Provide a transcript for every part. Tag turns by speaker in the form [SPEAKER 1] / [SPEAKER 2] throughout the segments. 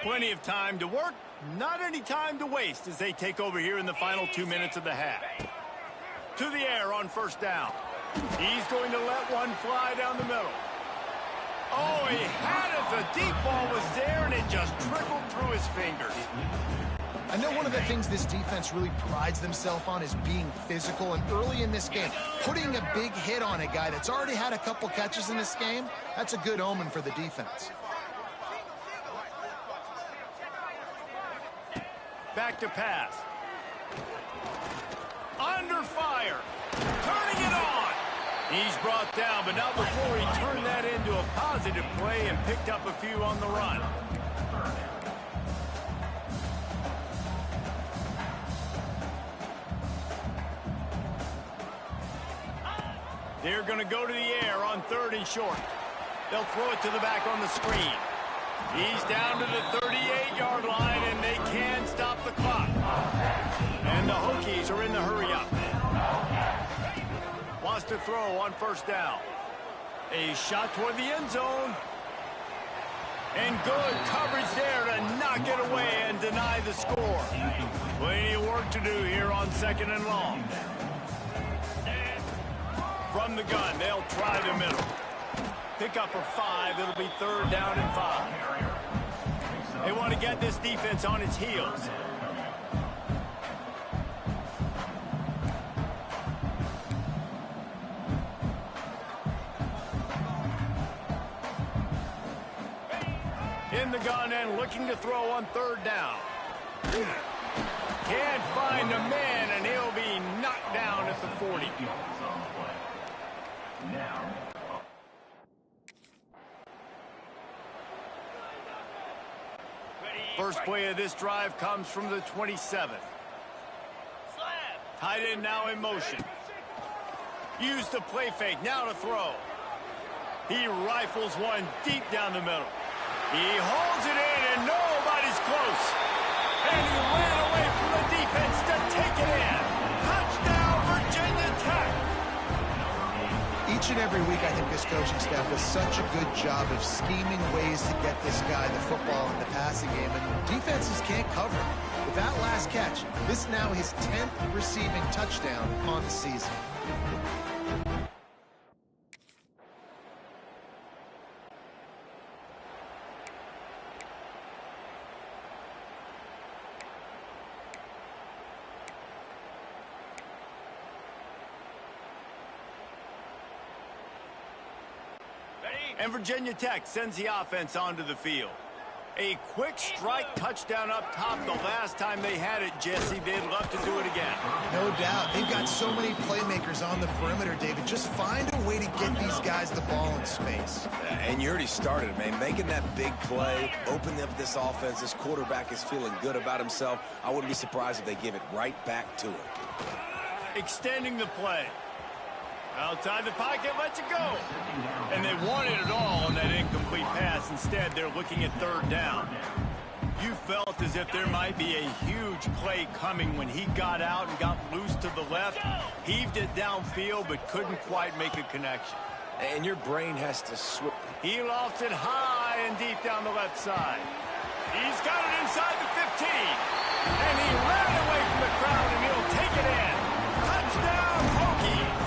[SPEAKER 1] Plenty of time to work, not any time to waste as they take over here in the final 2 minutes of the half. To the air on first down. He's going to let one fly down the middle. Oh, he had it. The deep ball was there, and it just trickled through his fingers.
[SPEAKER 2] I know one of the things this defense really prides themselves on is being physical, and early in this game, putting a big hit on a guy that's already had a couple catches in this game, that's a good omen for the defense.
[SPEAKER 1] Back to pass. Under fire. Turning it on. He's brought down, but not before he turned that into a positive play and picked up a few on the run. They're going to go to the air on 3rd and short. They'll throw it to the back on the screen. He's down to the 38-yard line, and they can stop the clock. And the Hokies are in the hurry-up. Wants to throw on first down. A shot toward the end zone. And good coverage there to knock it away and deny the score. Plenty of work to do here on 2nd and long. From the gun, they'll try the middle. Pick up a 5. It'll be 3rd down and 5. They want to get this defense on its heels. In the gun and looking to throw on 3rd down. Can't find a man, and he'll be knocked down at the 40. First play of this drive comes from the 27. Tight end now in motion. Use the play fake, now to throw. He rifles one deep down the middle. He holds it in, and nobody's close. And he ran away from the defense to take it in. Touchdown, Virginia Tech.
[SPEAKER 2] Each and every week, I think this coaching staff does such a good job of scheming ways to get this guy the football in the passing game, and defenses can't cover him. With that last catch, this is now his 10th receiving touchdown on the season.
[SPEAKER 1] And Virginia Tech sends the offense onto the field. A quick strike touchdown up top. The last time they had it, Jesse, they'd love to do it again.
[SPEAKER 2] No doubt. They've got so many playmakers on the perimeter, David. Just find a way to get these guys the ball in space.
[SPEAKER 3] And you already started, man. Making that big play, opening up this offense. This quarterback is feeling good about himself. I wouldn't be surprised if they give it right back to him.
[SPEAKER 1] Extending the play. Outside the pocket, lets it go. And they wanted it all on that incomplete pass. Instead, they're looking at 3rd down. You felt as if there might be a huge play coming when he got out and got loose to the left. Heaved it downfield, but couldn't quite make a connection.
[SPEAKER 3] And your brain has to switch.
[SPEAKER 1] He lofts it high and deep down the left side. He's got it inside the 15. And he ran away from the crowd, and he'll take it in. Touchdown, Hokies.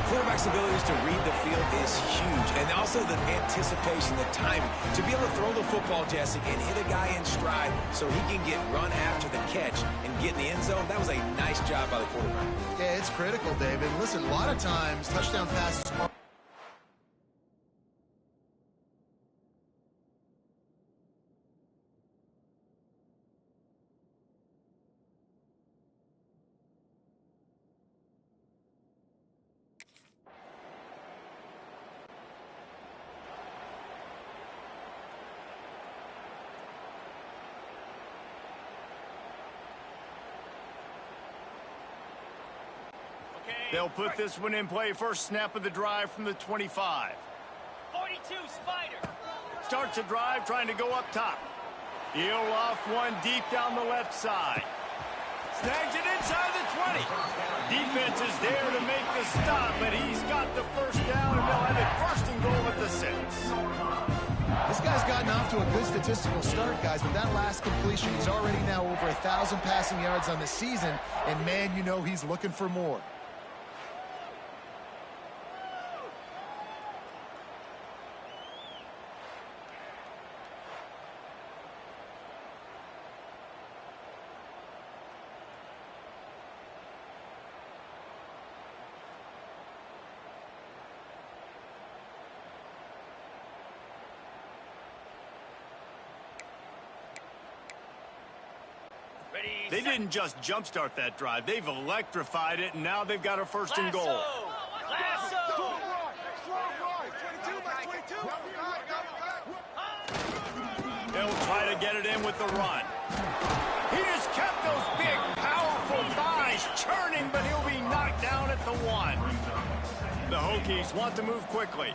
[SPEAKER 3] Quarterback's abilities to read the field is huge, and also the anticipation, the timing. To be able to throw the football, Jesse, and hit a guy in stride so he can get run after the catch and get in the end zone, that was a nice job by the quarterback.
[SPEAKER 2] Yeah, it's critical, David. Listen, a lot of times, touchdown passes are...
[SPEAKER 1] They'll put this one in play. First snap of the drive from the 25.
[SPEAKER 4] 42, Spider.
[SPEAKER 1] Starts a drive trying to go up top. He'll loft one deep down the left side. Snags it inside the 20. Defense is there to make the stop, but he's got the first down, and they'll have it 1st and goal at the 6.
[SPEAKER 2] This guy's gotten off to a good statistical start, guys. With that last completion, he's already now over 1,000 passing yards on the season, and man, you know he's looking for more.
[SPEAKER 1] They didn't just jumpstart that drive. They've electrified it, and now they've got a first and goal.
[SPEAKER 4] Lasso!
[SPEAKER 1] They'll try to get it in with the run. He has kept those big, powerful thighs churning, but he'll be knocked down at the 1. The Hokies want to move quickly.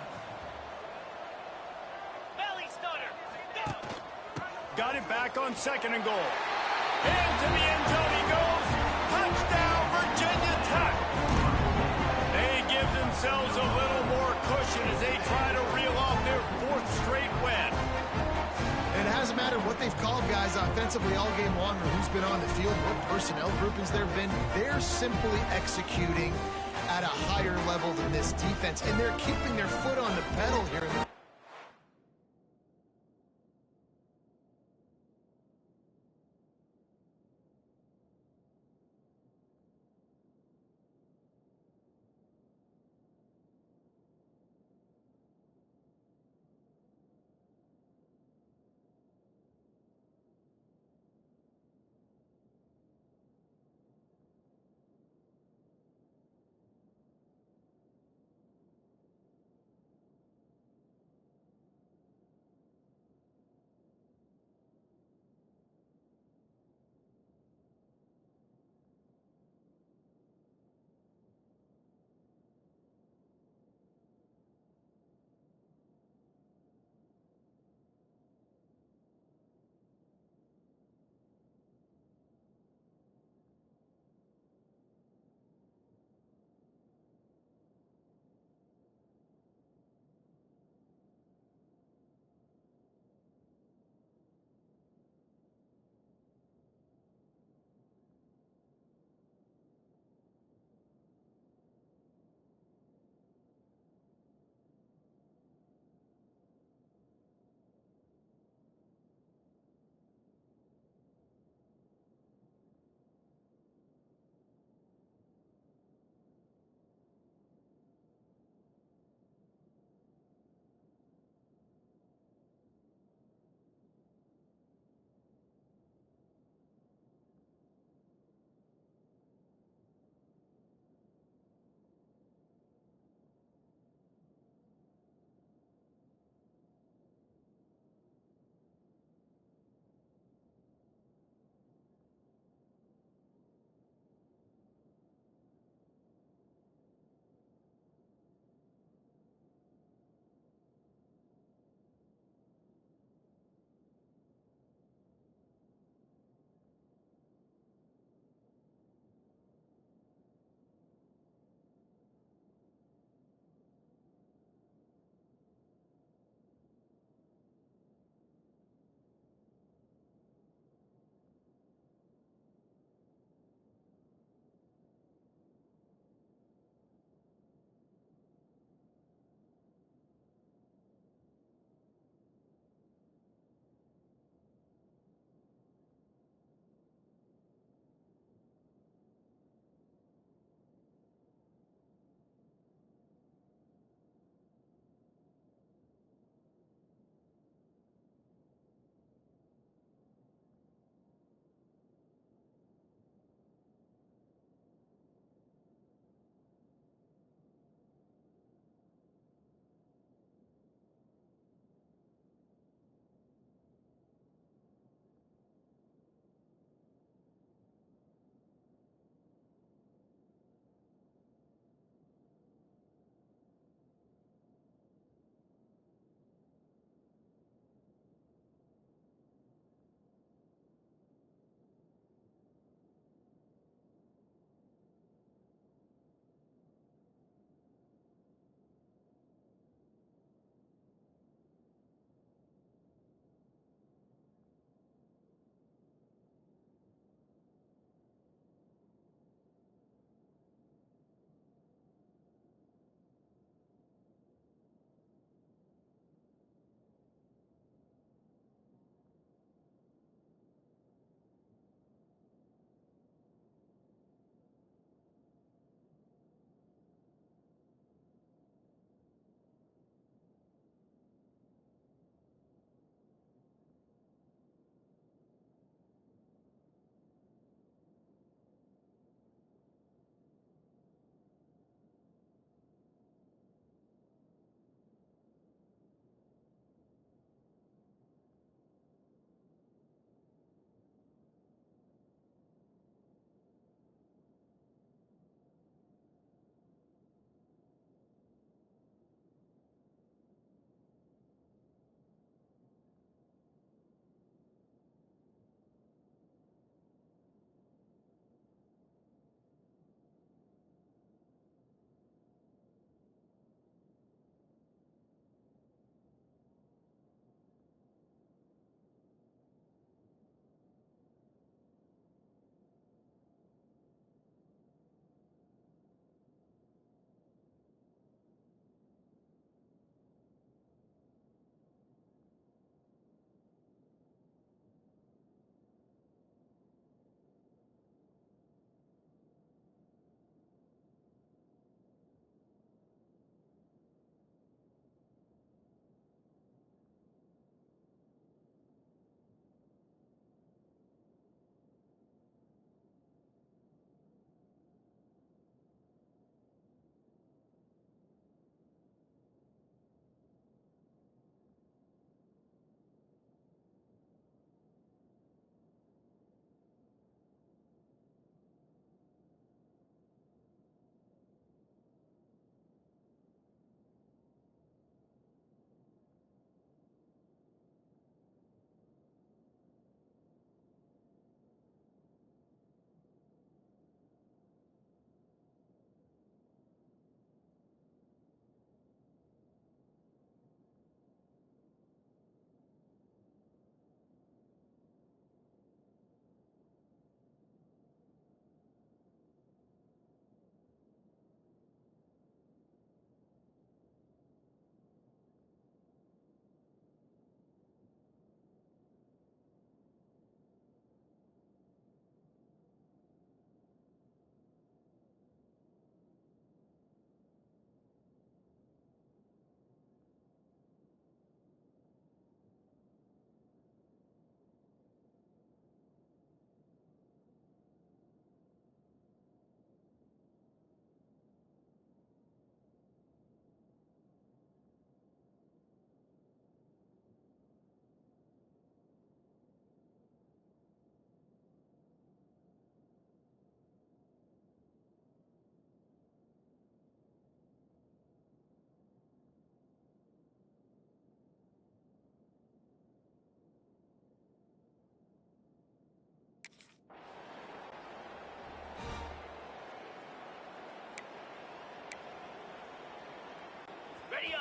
[SPEAKER 4] Belly stunner! Go!
[SPEAKER 1] Got it back on second and goal. Into the end zone he goes. Touchdown, Virginia Tech. They give themselves a little more cushion as they try to reel off their 4th straight win.
[SPEAKER 2] And it hasn't mattered what they've called guys offensively all game long or who's been on the field, what personnel groupings there have been. They're simply executing at a higher level than this defense, and they're keeping their foot on the pedal here.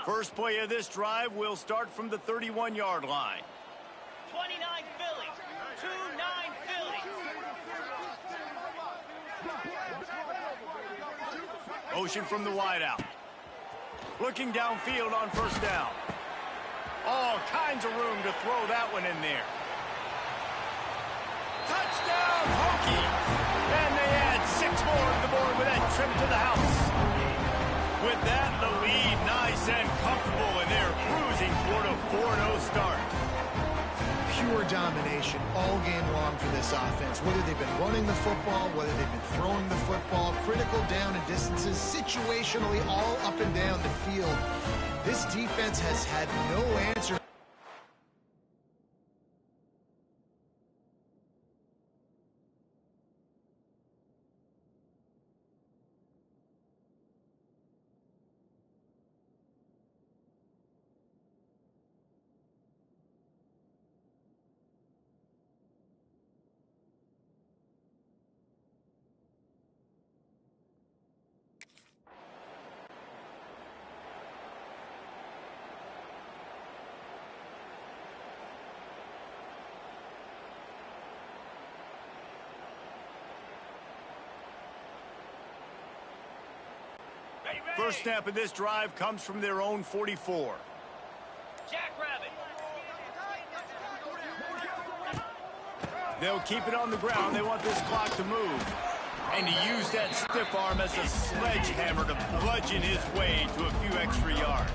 [SPEAKER 1] First play of this drive will start from the 31-yard line.
[SPEAKER 4] 29 Philly. 2-9 Philly.
[SPEAKER 1] Motion from the wideout. Looking downfield on first down. All kinds of room to throw that one in there. Touchdown, Hokie! And they add 6 more to the board with that trip to the house. With that, the lead nice and comfortable, and they're cruising toward a 4-0 start.
[SPEAKER 2] Pure domination all game long for this offense. Whether they've been running the football, whether they've been throwing the football, critical down and distances, situationally all up and down the field. This defense has had no answer.
[SPEAKER 1] First snap of this drive comes from their own 44.
[SPEAKER 4] Jackrabbit.
[SPEAKER 1] They'll keep it on the ground. They want this clock to move. And to use that stiff arm as a sledgehammer to bludgeon his way to a few extra yards.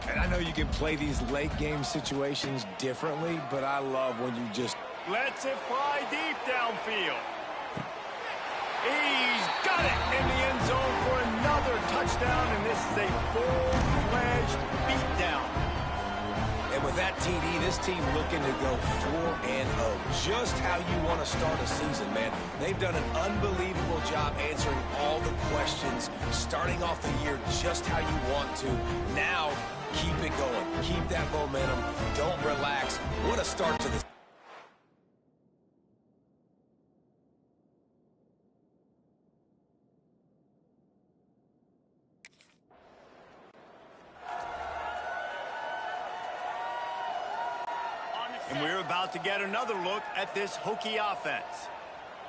[SPEAKER 3] And I know you can play these late game situations differently, but I love when you just...
[SPEAKER 1] Lets it fly deep downfield. He's got it in the end zone for another touchdown, and this is a full-fledged beatdown.
[SPEAKER 3] And with that TD, this team looking to go 4-0. Just how you want to start a season, man. They've done an unbelievable job answering all the questions, starting off the year just how you want to. Now, keep it going. Keep that momentum. Don't relax. What a start to this.
[SPEAKER 1] And we're about to get another look at this Hokie offense.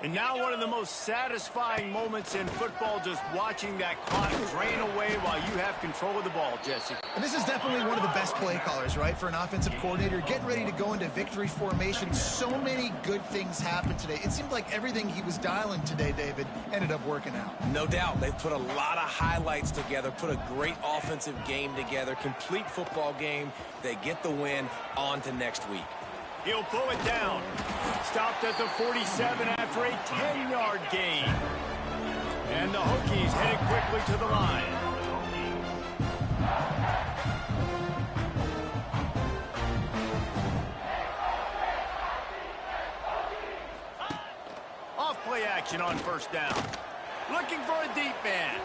[SPEAKER 1] And now one of the most satisfying moments in football, just watching that clock drain away while you have control of the ball, Jesse.
[SPEAKER 2] And this is definitely one of the best play callers, right, for an offensive coordinator. Getting ready to go into victory formation. So many good things happened today. It seemed like everything he was dialing today, David, ended up working out.
[SPEAKER 3] No doubt. They've put a lot of highlights together, put a great offensive game together, complete football game. They get the win. On to next week.
[SPEAKER 1] He'll pull it down. Stopped at the 47 after a 10-yard gain. And the Hokies headed quickly to the line. Off play action on first down. Looking for a deep man.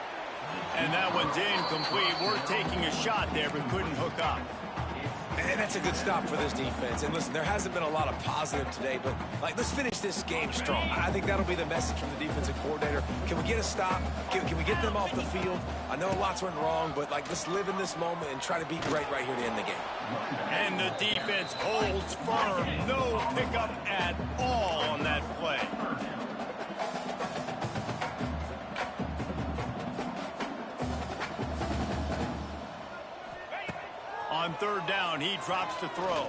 [SPEAKER 1] And that one's incomplete. Worth taking a shot there, but couldn't hook up.
[SPEAKER 3] And that's a good stop for this defense. And listen, there hasn't been a lot of positive today, but let's finish this game strong. I think that'll be the message from the defensive coordinator. Can we get a stop? Can we get them off the field? I know lots went wrong, but let's live in this moment and try to be great right here to end the game.
[SPEAKER 1] And the defense holds firm. No pickup at all on that play. On third down, he drops to throw.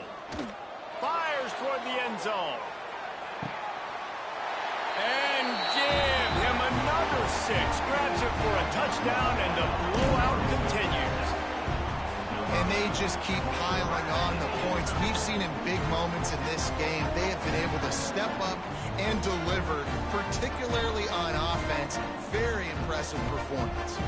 [SPEAKER 1] Fires toward the end zone. And give him another 6. Grabs it for a touchdown, and the blowout continues.
[SPEAKER 2] And they just keep piling on the points. We've seen in big moments in this game, they have been able to step up and deliver, particularly on offense. Very impressive performance.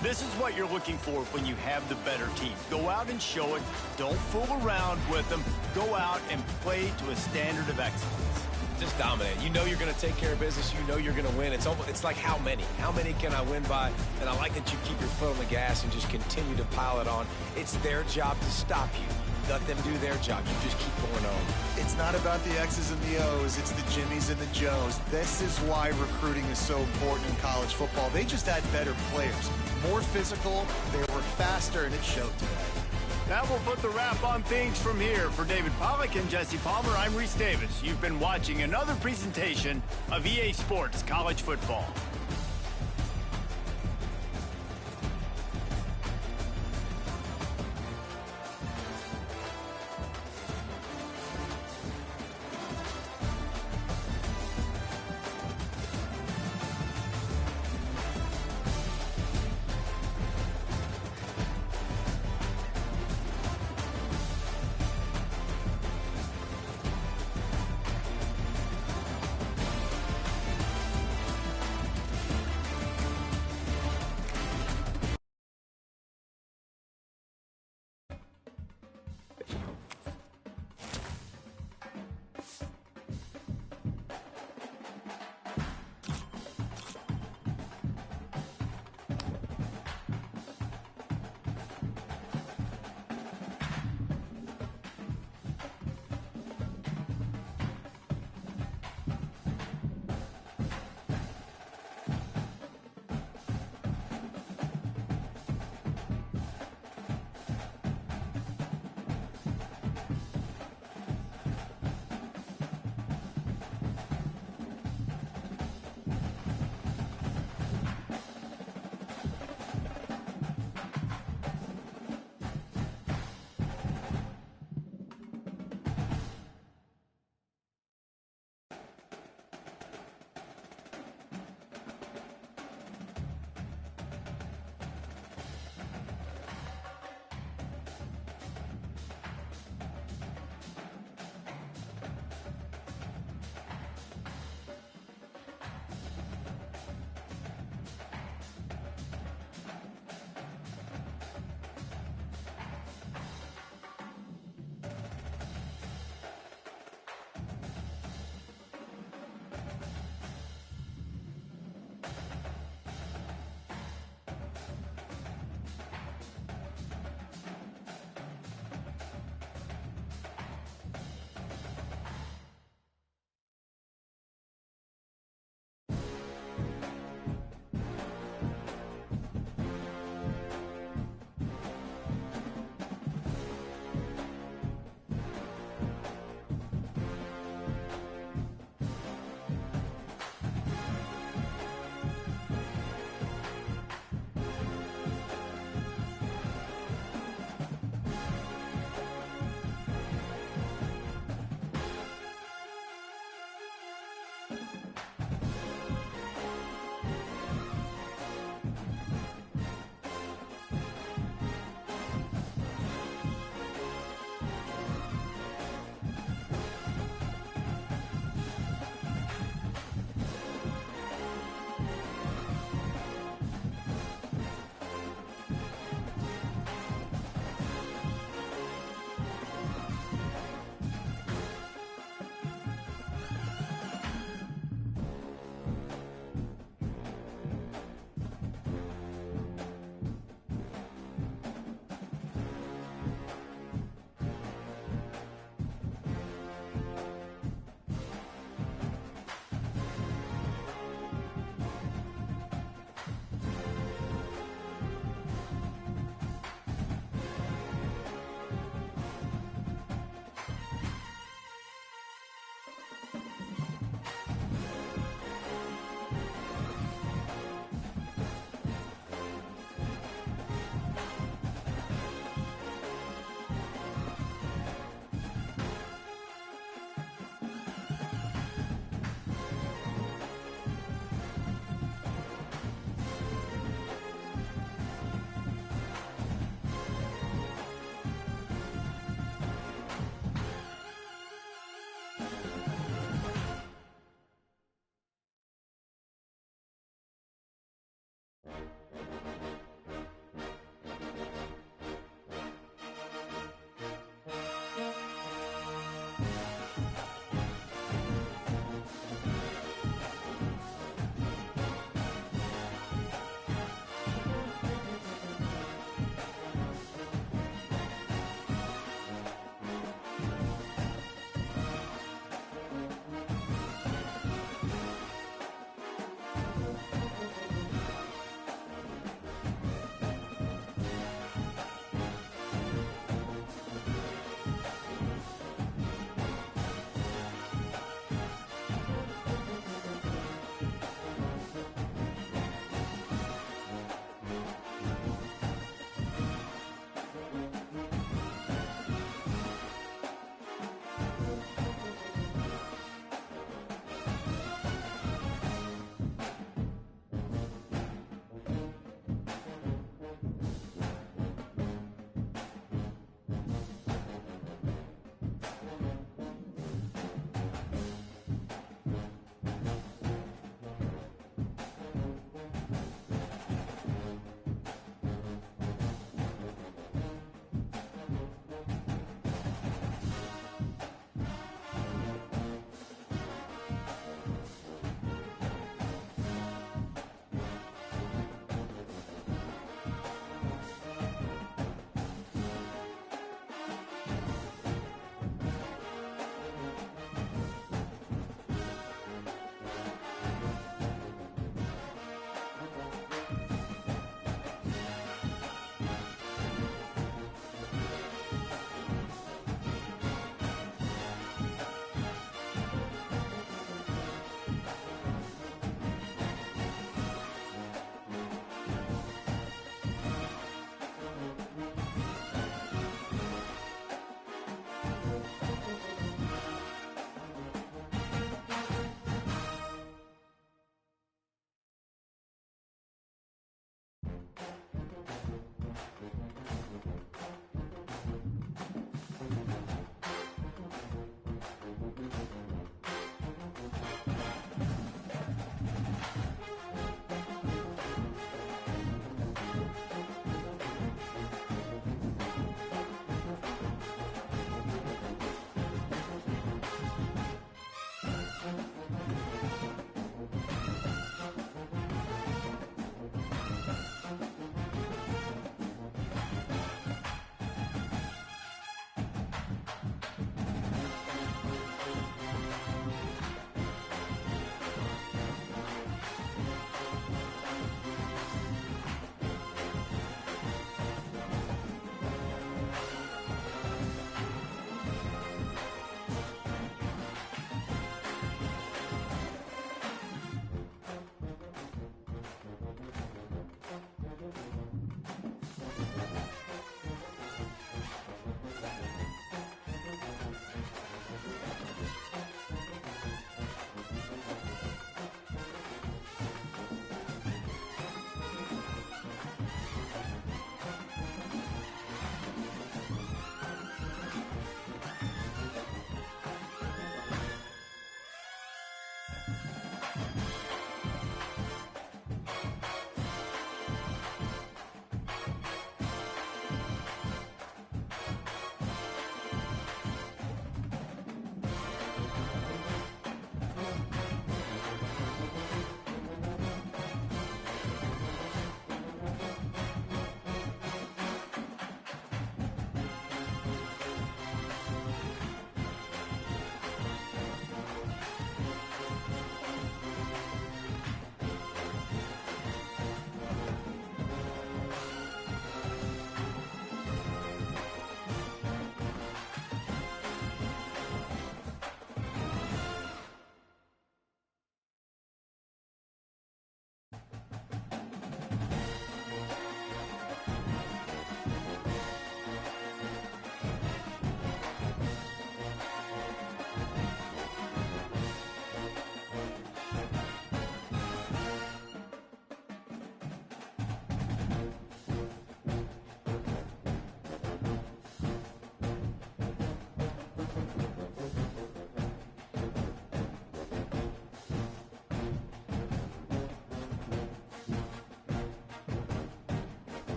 [SPEAKER 1] This is what you're looking for when you have the better team. Go out and show it. Don't fool around with them. Go out and play to a standard of excellence.
[SPEAKER 3] Just dominate. You know you're going to take care of business. You know you're going to win. It's like how many? How many can I win by? And I like that you keep your foot on the gas and just continue to pile it on. It's their job to stop you. Let them do their job. You just keep going on.
[SPEAKER 2] It's not about the X's and the O's. It's the Jimmies and the Joes. This is why recruiting is so important in college football. They just had better players, more physical, they were faster, and it showed today.
[SPEAKER 1] That will put the wrap on things from here. For David Pollack and Jesse Palmer, I'm Reese Davis. You've been watching another presentation of EA Sports College Football.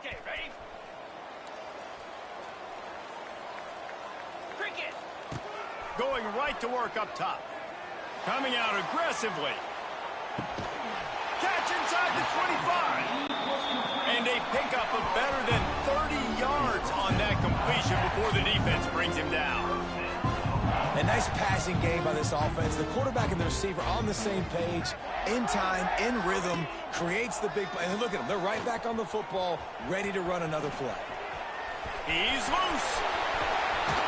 [SPEAKER 4] Okay, ready? Cricket.
[SPEAKER 1] Going right to work up top. Coming out aggressively. Catch inside the 25. And a pickup of better than 30 yards on that completion before the defense brings him down.
[SPEAKER 3] A nice passing game by this offense. The quarterback and the receiver on the same page, in time, in rhythm, creates the big play. And look at them. They're right back on the football, ready to run another play.
[SPEAKER 1] He's loose.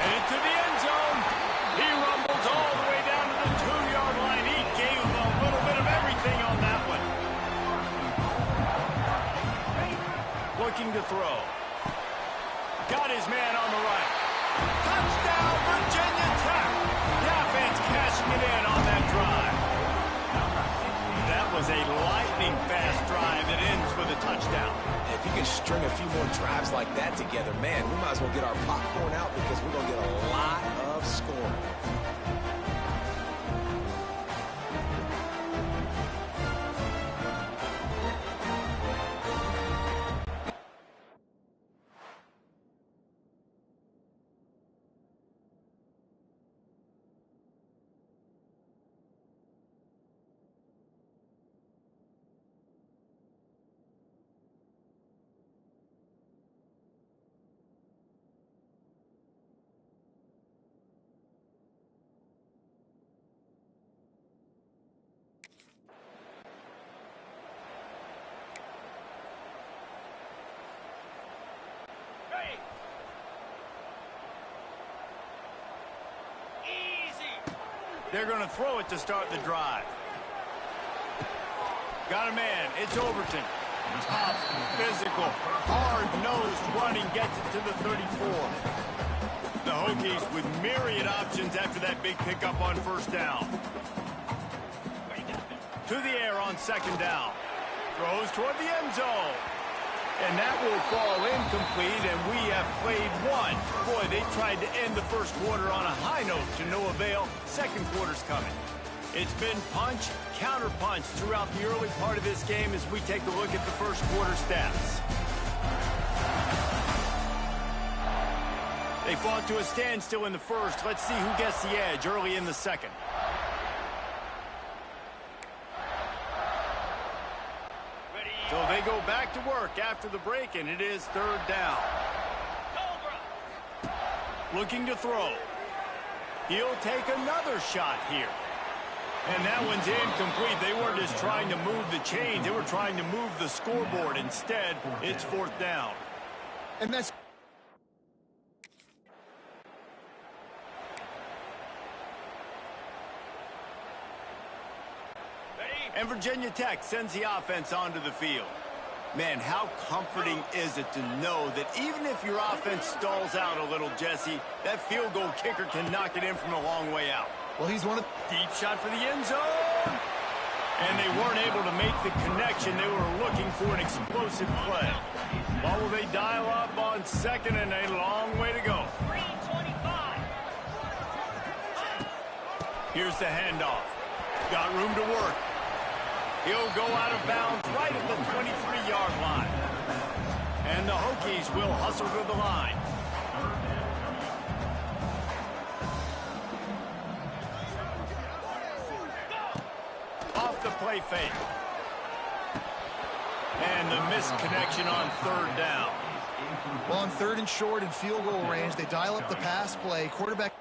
[SPEAKER 1] And into the end zone. He rumbles all the way down to the 2-yard line. He gave him a little bit of everything on that one. Looking to throw. Got his man on the right. Touchdown, Virginia Tech. The offense cashing it in on that drive. That was a lightning-fast drive that ends with a touchdown.
[SPEAKER 3] If you can string a few more drives like that together, man, we might as well get our popcorn out because we're going to get a lot of scoring.
[SPEAKER 1] They're going to throw it to start the drive. Got a man. It's Overton. Tough, physical, hard-nosed running gets it to the 34. The Hokies with myriad options after that big pickup on first down. To the air on second down. Throws toward the end zone. And that will fall incomplete, and we have played one. Boy, they tried to end the first quarter on a high note to no avail. Second quarter's coming. It's been punch, counter-punch throughout the early part of this game as we take a look at the first quarter stats. They fought to a standstill in the first. Let's see who gets the edge early in the second. So they go back to work after the break, and it is third down. Looking to throw. He'll take another shot here. And that one's incomplete. They weren't just trying to move the chains. They were trying to move the scoreboard. Instead, it's fourth down.
[SPEAKER 2] And that's...
[SPEAKER 1] And Virginia Tech sends the offense onto the field. Man, how comforting is it to know that even if your offense stalls out a little, Jesse, that field goal kicker can knock it in from a long way out.
[SPEAKER 2] Well, he's one of...
[SPEAKER 1] Deep shot for the end zone. And they weren't able to make the connection. They were looking for an explosive play. Well, will they dial up on second, and a long way to go.
[SPEAKER 4] 3:25.
[SPEAKER 1] Here's the handoff. Got room to work. He'll go out of bounds right at the 23-yard line. And the Hokies will hustle to the line. Off the play fake. And the missed connection on third down.
[SPEAKER 2] Well, on third and short and field goal range, they dial up the pass play. Quarterback...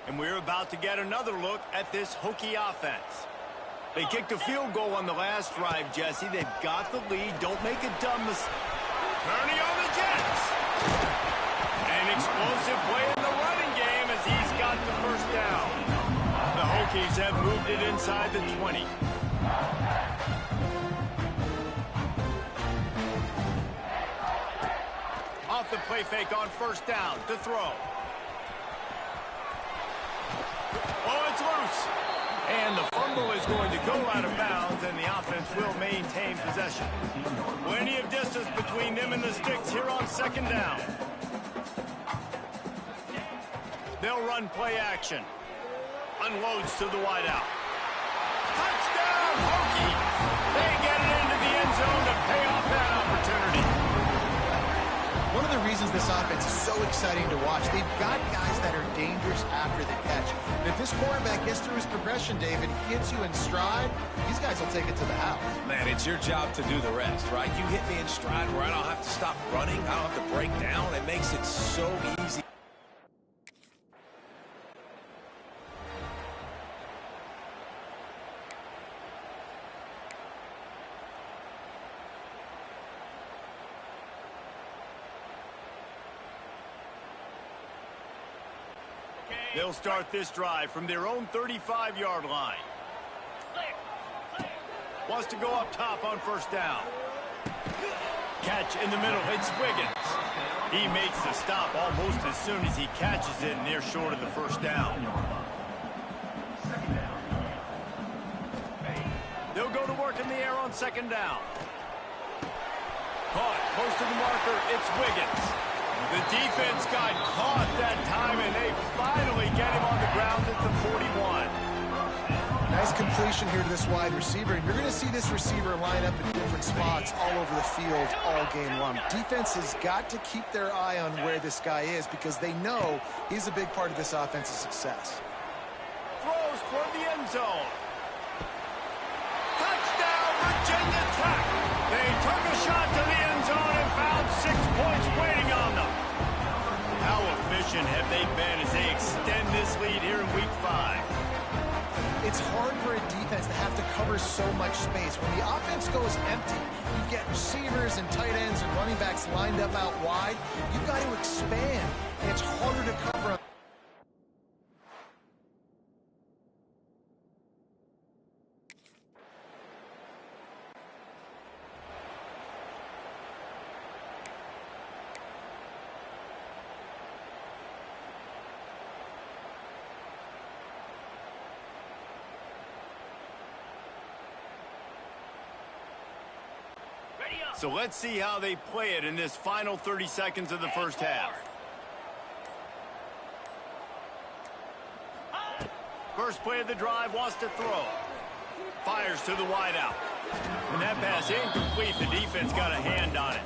[SPEAKER 1] And we're about to get another look at this Hokie offense. They kicked a field goal on the last drive, Jesse. They've got the lead. Don't make a dumb mistake. Turning on the Jets. An explosive play in the running game as he's got the first down. The Hokies have moved it inside the 20. Off the play fake on first down to throw. Oh, it's loose. And the fumble is going to go out of bounds, and the offense will maintain possession. Plenty of distance between them and the sticks here on second down. They'll run play action. Unloads to the wideout. Touchdown, Hokies! They get it into the end zone to pay off that opportunity.
[SPEAKER 2] One of the reasons this offense is so exciting to watch, they've got guys that are dangerous after the catch. And if this quarterback gets through his progression, David, he hits you in stride, these guys will take it to the house.
[SPEAKER 3] Man, it's your job to do the rest, right? You hit me in stride where I don't have to stop running. I don't have to break down. It makes it so easy.
[SPEAKER 1] They'll start this drive from their own 35-yard line. Wants to go up top on first down. Catch in the middle. It's Wiggins. He makes the stop almost as soon as he catches it, and they're short of the first down. They'll go to work in the air on second down. Caught close to the marker. It's Wiggins. The defense got caught that time, and they finally get him on the ground at the 41.
[SPEAKER 2] Nice completion here to this wide receiver, and you're going to see this receiver line up in different spots all over the field all game long. Defense has got to keep their eye on where this guy is because they know he's a big part of this offense's success.
[SPEAKER 1] Throws toward the end zone. Touchdown, Virginia Tech. They took a shot to the end zone and found 6 points waiting on them. How efficient have they been as they extend this lead here in Week 5?
[SPEAKER 2] It's hard for a defense to have to cover so much space. When the offense goes empty, you get receivers and tight ends and running backs lined up out wide. You've got to expand, and it's harder to cover.
[SPEAKER 1] So let's see how they play it in this final 30 seconds of the first half. First play of the drive, wants to throw. Fires to the wideout. When that pass incomplete, the defense got a hand on it.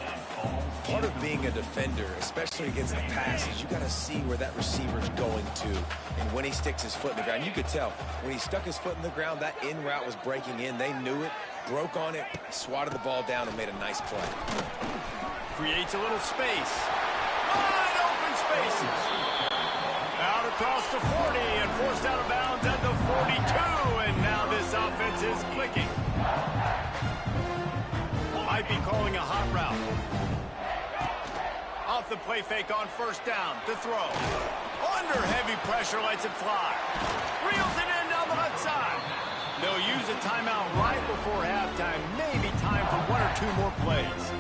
[SPEAKER 3] Part of being a defender, especially against the pass, is you got to see where that receiver's going to. And when he sticks his foot in the ground, you could tell. When he stuck his foot in the ground, that in route was breaking in. They knew it, broke on it, swatted the ball down, and made a nice play.
[SPEAKER 1] Creates a little space. Wide open spaces. Out across the 40 and forced out of bounds at the 42. And now this offense is clicking. Might be calling a hot route. Off the play fake on first down to throw. Under heavy pressure, lets it fly. Reels it in down the left side. They'll use a timeout right before halftime. Maybe time for 1 or 2 more plays.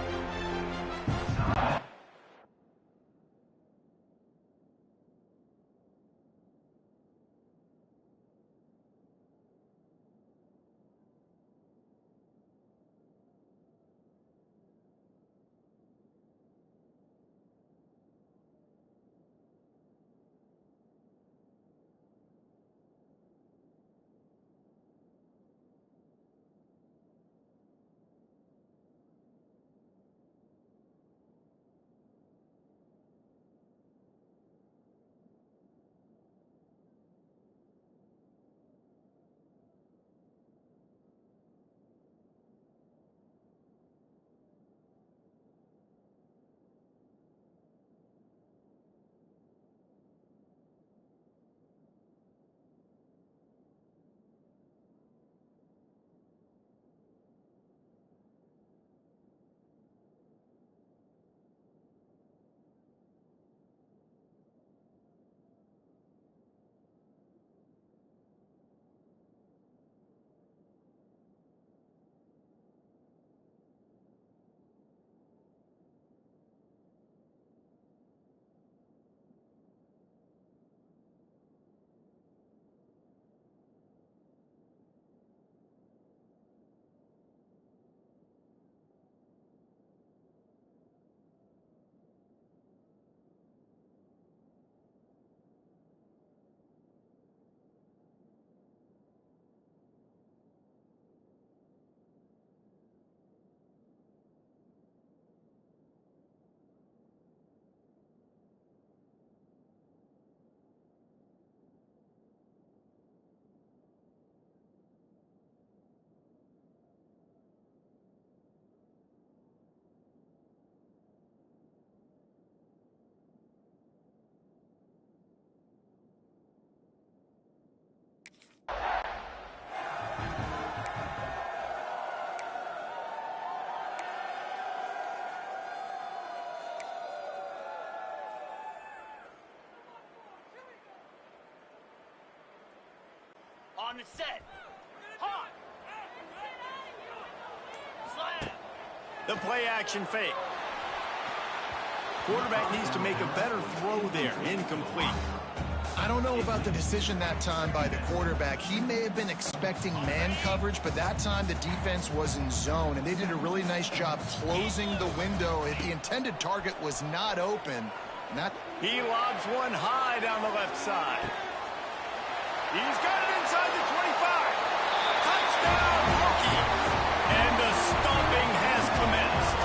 [SPEAKER 4] is set. Hot. Slam.
[SPEAKER 1] The play action fake. Quarterback needs to make a better throw there. Incomplete.
[SPEAKER 2] I don't know about the decision that time by the quarterback. He may have been expecting man coverage, but that time the defense was in zone, and they did a really nice job closing the window. The intended target was not open.
[SPEAKER 1] He lobs one high down the left side. He's got it inside the 25. Touchdown, Hokies. And the stomping has commenced.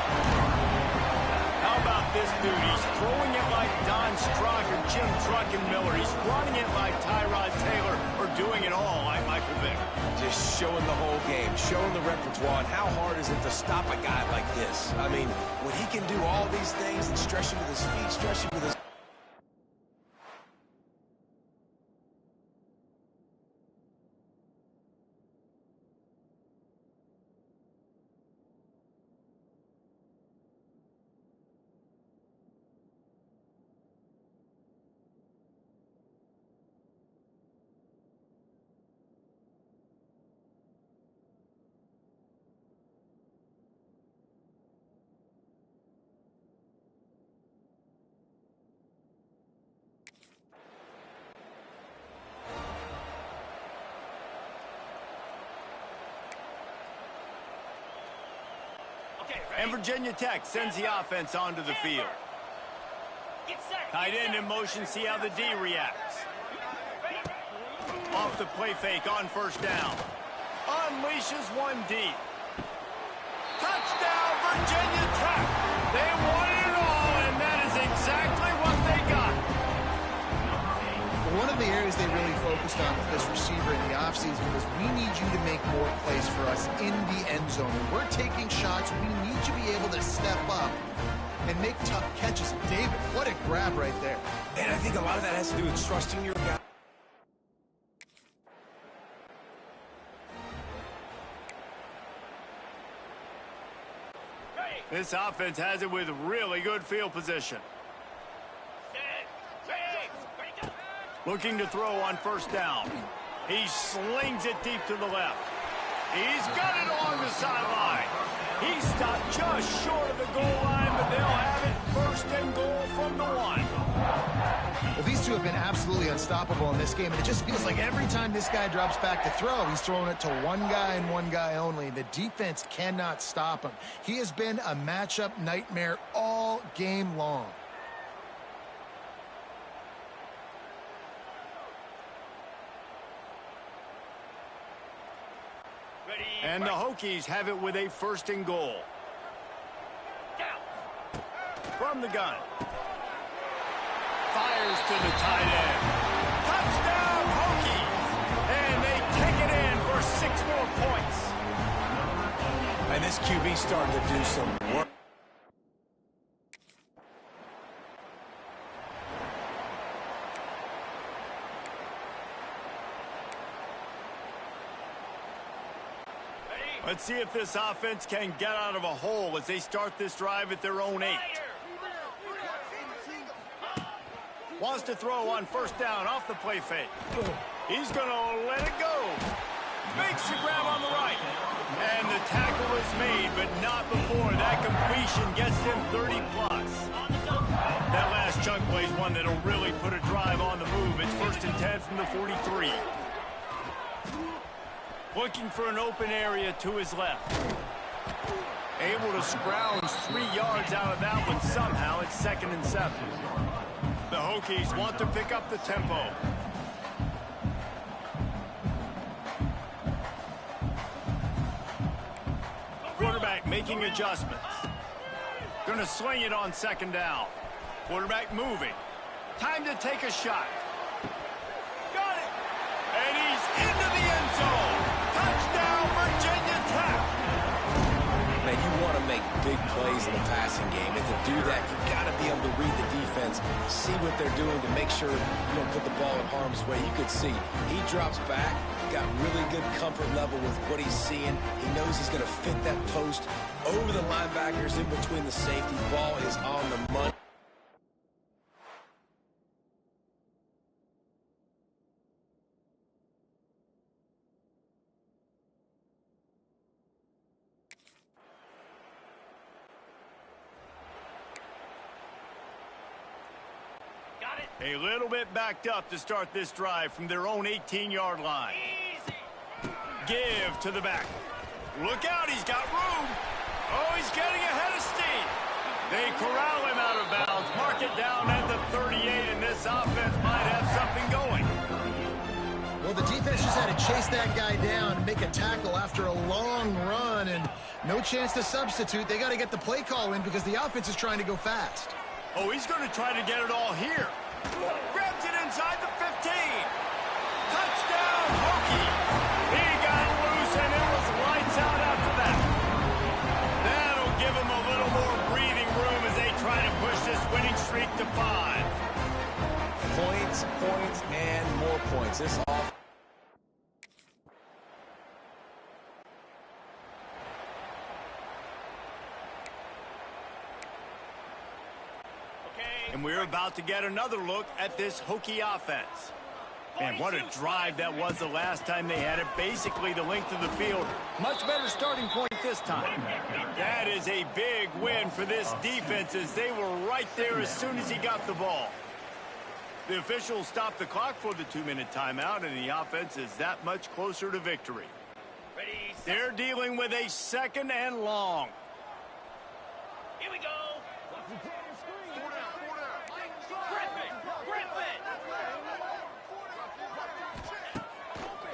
[SPEAKER 1] How about this dude? He's throwing it like Don Strock or Jim Truckenmiller. He's running it like Tyrod Taylor, or doing it all like Michael Vick.
[SPEAKER 3] Just showing the whole game, showing the repertoire, and how hard is it to stop a guy like this? I mean, when he can do all these things and stretch him with his feet, stretch him with his...
[SPEAKER 4] Okay,
[SPEAKER 1] And
[SPEAKER 4] ready?
[SPEAKER 1] Virginia Tech sends the offense onto the field.
[SPEAKER 4] Get set.
[SPEAKER 1] Tight
[SPEAKER 4] Get
[SPEAKER 1] end
[SPEAKER 4] set.
[SPEAKER 1] in motion, see how the D reacts.
[SPEAKER 4] Ready?
[SPEAKER 1] Off the play fake on first down. Unleashes one deep. Touchdown, Virginia Tech. They wanted it all, and that is exactly what they got.
[SPEAKER 2] One of the areas they really focused on with this receiver in the offseason was, we need you to make more plays for us in the end zone. When we're taking shots, we need you to be able to step up and make tough catches. David, what a grab right there.
[SPEAKER 3] And I think a lot of that has to do with trusting your guy.
[SPEAKER 4] Ready?
[SPEAKER 1] This offense has it with really good field position.
[SPEAKER 4] Set. Ready. Ready, go.
[SPEAKER 1] Looking to throw on first down. He slings it deep to the left. He's got it along the sideline. He stopped just short of the goal line, but they'll have it first and goal from the one.
[SPEAKER 2] Well, these two have been absolutely unstoppable in this game, and it just feels like every time this guy drops back to throw, he's throwing it to one guy and one guy only. The defense cannot stop him. He has been a matchup nightmare all game long.
[SPEAKER 4] Ready.
[SPEAKER 1] And the Hokies have it with a first and goal.
[SPEAKER 4] Down.
[SPEAKER 1] From the gun. Fires to the tight end. Touchdown, Hokies! And they take it in for 6 more points.
[SPEAKER 3] And this QB starting to do some work.
[SPEAKER 4] Ready.
[SPEAKER 1] Let's see if this offense can get out of a hole as they start this drive at their own 8.
[SPEAKER 4] Fire.
[SPEAKER 1] Wants to throw on first down off the play fake. He's going to let it go. Makes the grab on the right. And the tackle is made, but not before. That completion gets them 30+. That last chunk plays one that'll really put a drive on the move. It's 1st and 10 from the 43. Looking for an open area to his left. Able to scrounge 3 yards out of that one somehow. It's 2nd and 7. The Hokies want to pick up the tempo. Quarterback making adjustments. Going to swing it on 2nd down. Quarterback moving. Time to take a shot. Got it. And he's into the end zone. Touchdown, Virginia Tech.
[SPEAKER 3] Man, you want to make big plays in the passing game, and to do that, you've got to be able to read the defense, see what they're doing to make sure you don't put the ball in harm's way. You could see he drops back, got really good comfort level with what he's seeing. He knows he's going to fit that post over the linebackers in between the safety. Ball is on the money.
[SPEAKER 1] A little bit backed up to start this drive from their own 18-yard line.
[SPEAKER 4] Easy.
[SPEAKER 1] Give to the back. Look out, he's got room. Oh, he's getting ahead of steam. They corral him out of bounds, mark it down at the 38, and this offense might have something going.
[SPEAKER 2] Well, the defense just had to chase that guy down and make a tackle after a long run, and no chance to substitute. They got to get the play call in because the offense is trying to go fast.
[SPEAKER 1] Oh, he's going to try to get it all here. Grabs it inside the 15. Touchdown, Hokie. He got loose, and it was lights out after that. That'll give him a little more breathing room as they try to push this winning streak to 5.
[SPEAKER 3] Points, points, and more points. This all.
[SPEAKER 1] And we're about to get another look at this Hokie offense. And what a drive that was the last time they had it. Basically the length of the field. Much better starting point this time. That is a big win for this defense as they were right there as soon as he got the ball. The officials stopped the clock for the 2-minute timeout, and the offense is that much closer to victory.
[SPEAKER 4] Ready, set.
[SPEAKER 1] They're dealing with a 2nd and long.
[SPEAKER 4] Here we go. Griffin.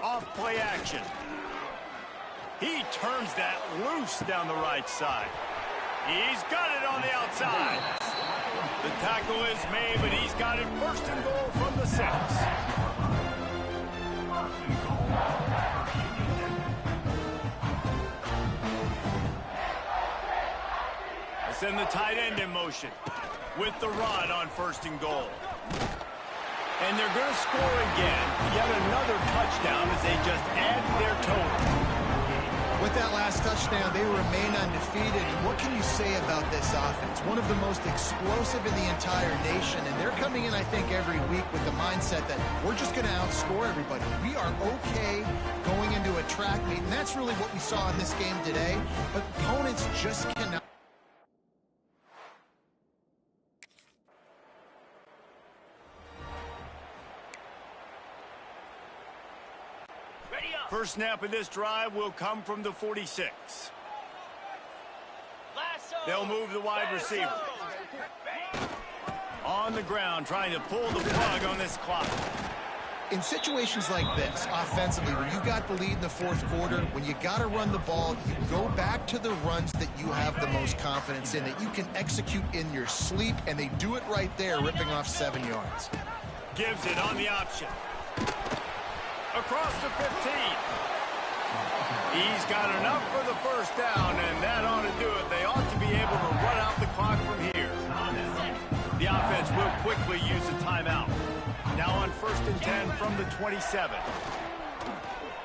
[SPEAKER 1] Off play action. He turns that loose down the right side. He's got it on the outside. The tackle is made, but he's got it 1st and goal from the 6. I send the tight end in motion with the run on 1st and goal. And they're going to score again. Yet another touchdown as they just add to their total.
[SPEAKER 2] With that last touchdown, they remain undefeated. And what can you say about this offense? One of the most explosive in the entire nation. And they're coming in, I think, every week with the mindset that we're just going to outscore everybody. We are okay going into a track meet. And that's really what we saw in this game today. But opponents just cannot.
[SPEAKER 1] First snap of this drive will come from the 46. They'll move the wide receiver. On the ground, trying to pull the plug on this clock.
[SPEAKER 2] In situations like this, offensively, when you got the lead in the 4th quarter, when you got to run the ball, you go back to the runs that you have the most confidence in, that you can execute in your sleep, and they do it right there, ripping off 7 yards.
[SPEAKER 1] Gives it on the option. Across the 15. He's got enough for the 1st down, and that ought to do it. They ought to be able to run out the clock from here. The offense will quickly use a timeout. Now on 1st and 10 from the 27.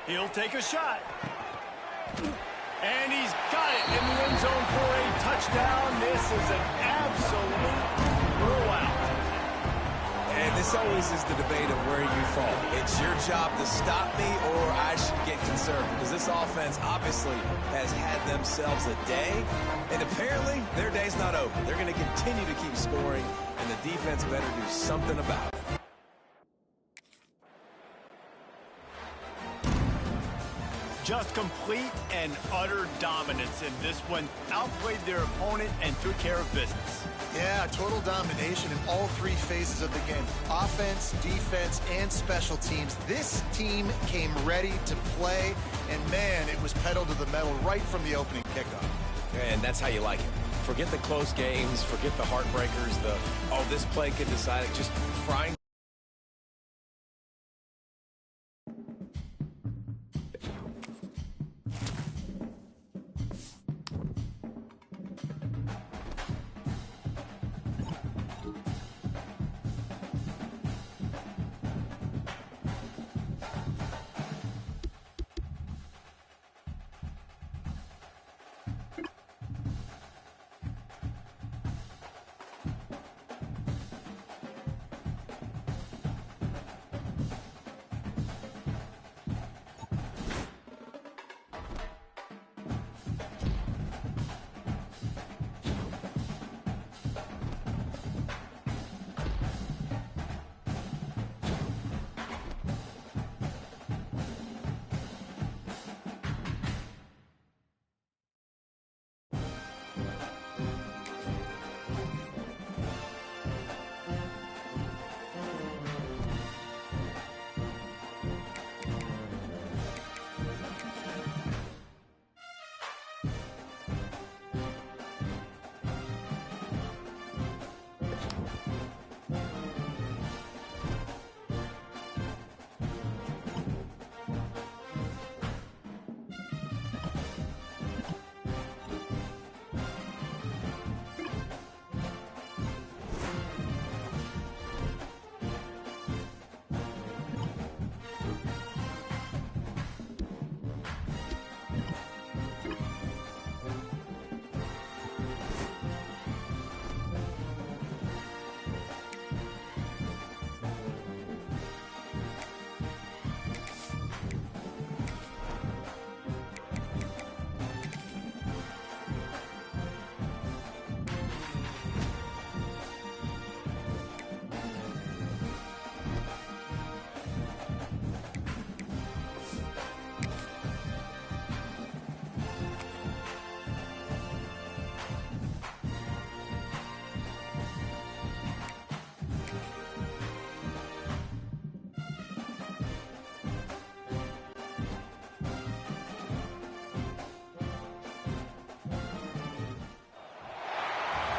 [SPEAKER 1] He'll take a shot. And he's got it in the end zone for a touchdown. This is an absolute blowout.
[SPEAKER 3] And this always is the debate of where you fall. It's your job to stop me or I should get concerned because this offense obviously has had themselves a day, and apparently their day's not over. They're going to continue to keep scoring, and the defense better do something about it.
[SPEAKER 1] Just complete and utter dominance in this one. Outplayed their opponent and took care of business.
[SPEAKER 2] Yeah, total domination in all 3 phases of the game. Offense, defense, and special teams. This team came ready to play, and man, it was pedal to the metal right from the opening kickoff.
[SPEAKER 3] And that's how you like it. Forget the close games, forget the heartbreakers, this play could decide it, just frying.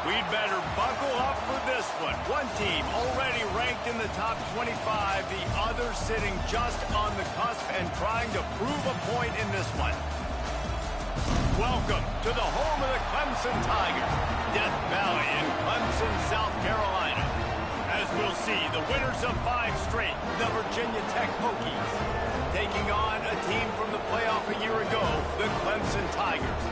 [SPEAKER 1] We'd better buckle up for this one. One team already ranked in the top 25, the other sitting just on the cusp and trying to prove a point in this one. Welcome to the home of the Clemson Tigers, Death Valley in Clemson, South Carolina. As we'll see, the winners of 5 straight, the Virginia Tech Hokies, taking on a team from the playoff a year ago, the Clemson Tigers.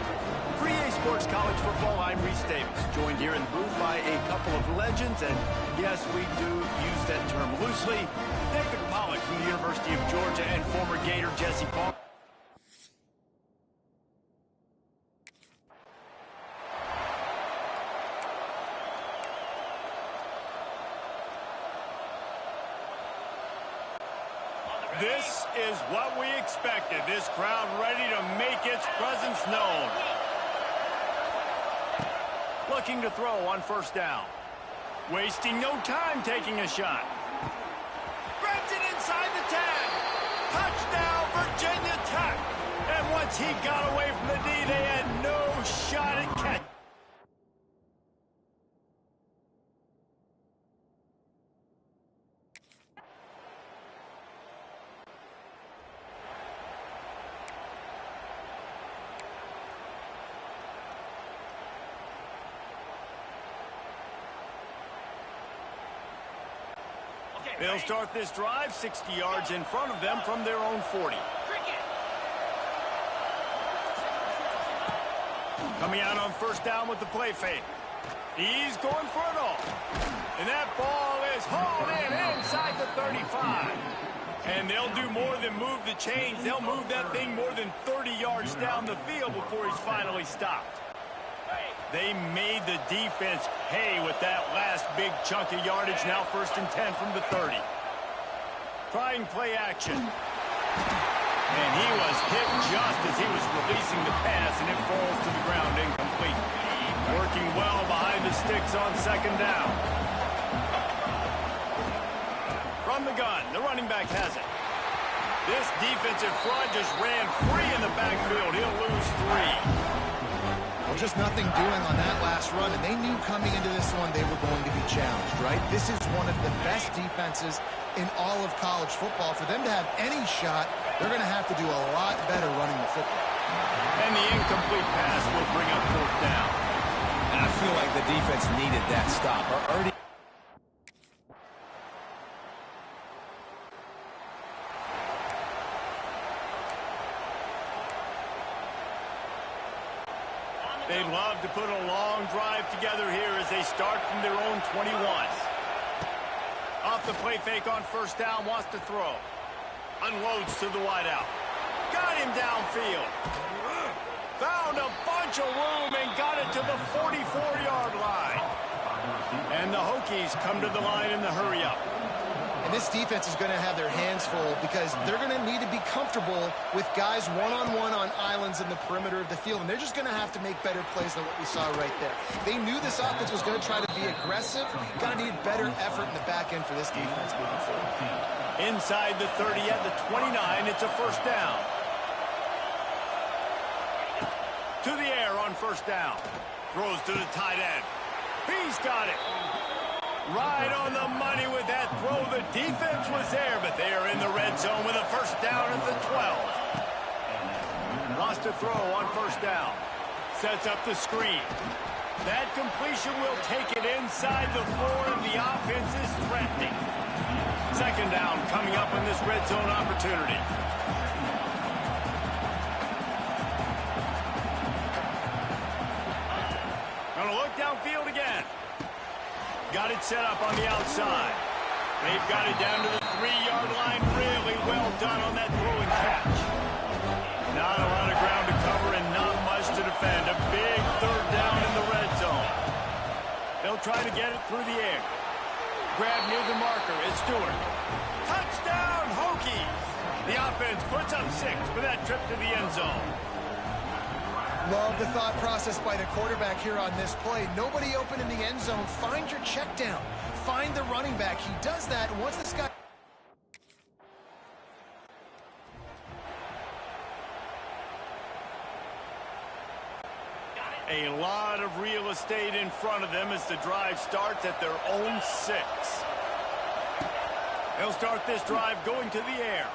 [SPEAKER 1] For EA Sports College Football, I'm Reese Davis, joined here in the booth by a couple of legends, and yes, we do use that term loosely. David Pollack from the University of Georgia and former Gator Jesse Paul. This is what we expected. This crowd ready to make its presence known. Looking to throw on first down. Wasting no time taking a shot. Grabs it inside the 10. Touchdown, Virginia Tech. And once he got away from the D, they had no shot at catch. They'll start this drive 60 yards in front of them from their own 40. Coming out on first down with the play fake. He's going for it all. And that ball is hauled in inside the 35. And they'll do more than move the chains. They'll move that thing more than 30 yards down the field before he's finally stopped. They made the defense pay with that last big chunk of yardage. Now 1st and 10 from the 30. Trying play action. And he was hit just as he was releasing the pass, and it falls to the ground incomplete. Working well behind the sticks on 2nd down. From the gun, the running back has it. This defensive front just ran free in the backfield. He'll lose 3.
[SPEAKER 2] Well, just nothing doing on that last run, and they knew coming into this one they were going to be challenged, right? This is one of the best defenses in all of college football. For them to have any shot, they're going to have to do a lot better running the football.
[SPEAKER 1] And the incomplete pass will bring up 4th down.
[SPEAKER 3] And I feel like the defense needed that stop.
[SPEAKER 1] They'd love to put a long drive together here as they start from their own 21. Off the play fake on first down, wants to throw. Unloads to the wideout. Got him downfield. Found a bunch of room and got it to the 44-yard line. And the Hokies come to the line in the hurry-up.
[SPEAKER 2] And this defense is going to have their hands full because they're going to need to be comfortable with guys one-on-one on islands in the perimeter of the field. And they're just going to have to make better plays than what we saw right there. They knew this offense was going to try to be aggressive. Going to need better effort in the back end for this defense moving forward.
[SPEAKER 1] Inside the 30 at the 29, it's a first down. To the air on first down. Throws to the tight end. He's got it. Right on the money with that throw. The defense was there, but they are in the red zone with a first down at the 12. Lost a throw on first down. Sets up the screen. That completion will take it inside the 4, and the offense is threatening. 2nd down coming up in this red zone opportunity. Gonna look downfield again. Got it set up on the outside. They've got it down to the 3-yard line. Really well done on that throw and catch. Not a lot of ground to cover and not much to defend. A big 3rd down in the red zone. They'll try to get it through the air. Grab near the marker. It's Stewart. Touchdown, Hokies! The offense puts up 6 for that trip to the end zone.
[SPEAKER 2] Love the thought process by the quarterback here on this play. Nobody open in the end zone. Find your check down. Find the running back. He does that, and once this guy...
[SPEAKER 4] Got it.
[SPEAKER 1] A lot of real estate in front of them as the drive starts at their own 6. They'll start this drive going to the air,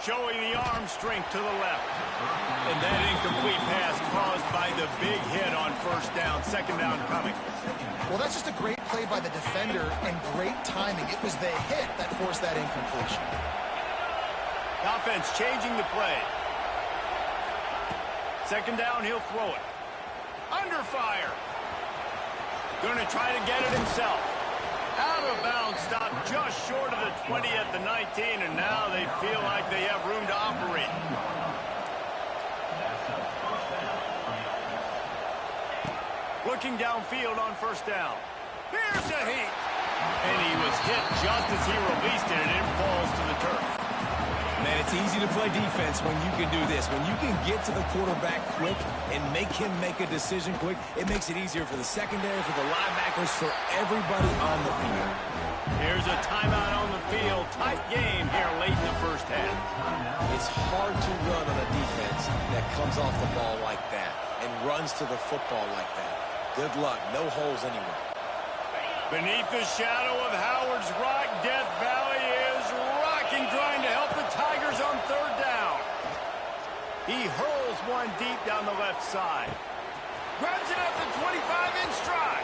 [SPEAKER 1] showing the arm strength to the left. And that incomplete pass caused by the big hit on first down, second down coming.
[SPEAKER 2] Well, that's just a great play by the defender and great timing. It was the hit that forced that incompletion.
[SPEAKER 1] Offense changing the play. Second down, he'll throw it. Under fire. Going to try to get it himself. Out of bounds, stop just short of the 20 at the 19, and now they feel like they have room to operate. Looking downfield on first down. Here's a heat. And he was hit just as he released it, and it falls to the turf.
[SPEAKER 3] Man, it's easy to play defense when you can do this. When you can get to the quarterback quick and make him make a decision quick, it makes it easier for the secondary, for the linebackers, for everybody on the field.
[SPEAKER 1] Here's a timeout on the field. Tight game here late in the first half.
[SPEAKER 3] It's hard to run on a defense that comes off the ball like that and runs to the football like that. Good luck. No holes anywhere.
[SPEAKER 1] Beneath the shadow of Howard's Rock, Death Valley is rocking, trying to help the Tigers on third down. He hurls one deep down the left side. Grabs it at the 25 in stride.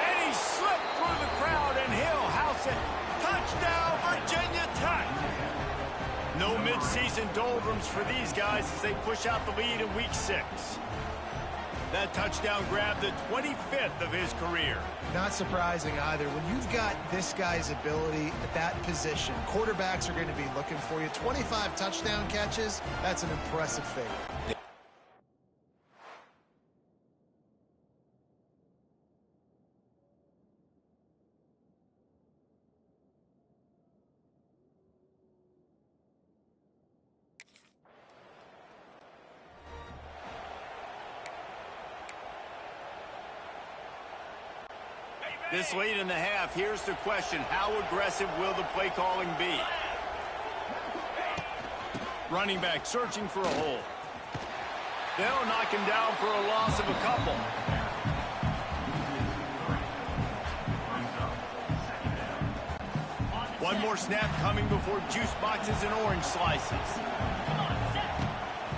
[SPEAKER 1] And he slipped through the crowd, and he'll house it. Touchdown, Virginia Tech. No midseason doldrums for these guys as they push out the lead in Week 6. That touchdown grabbed the 25th of his career.
[SPEAKER 2] Not surprising either. When you've got this guy's ability at that position, quarterbacks are going to be looking for you. 25 touchdown catches, that's an impressive figure.
[SPEAKER 1] This late in the half, here's the question. How aggressive will the play calling be? Running back searching for a hole. They'll knock him down for a loss of a couple. One more snap coming before juice boxes and orange slices.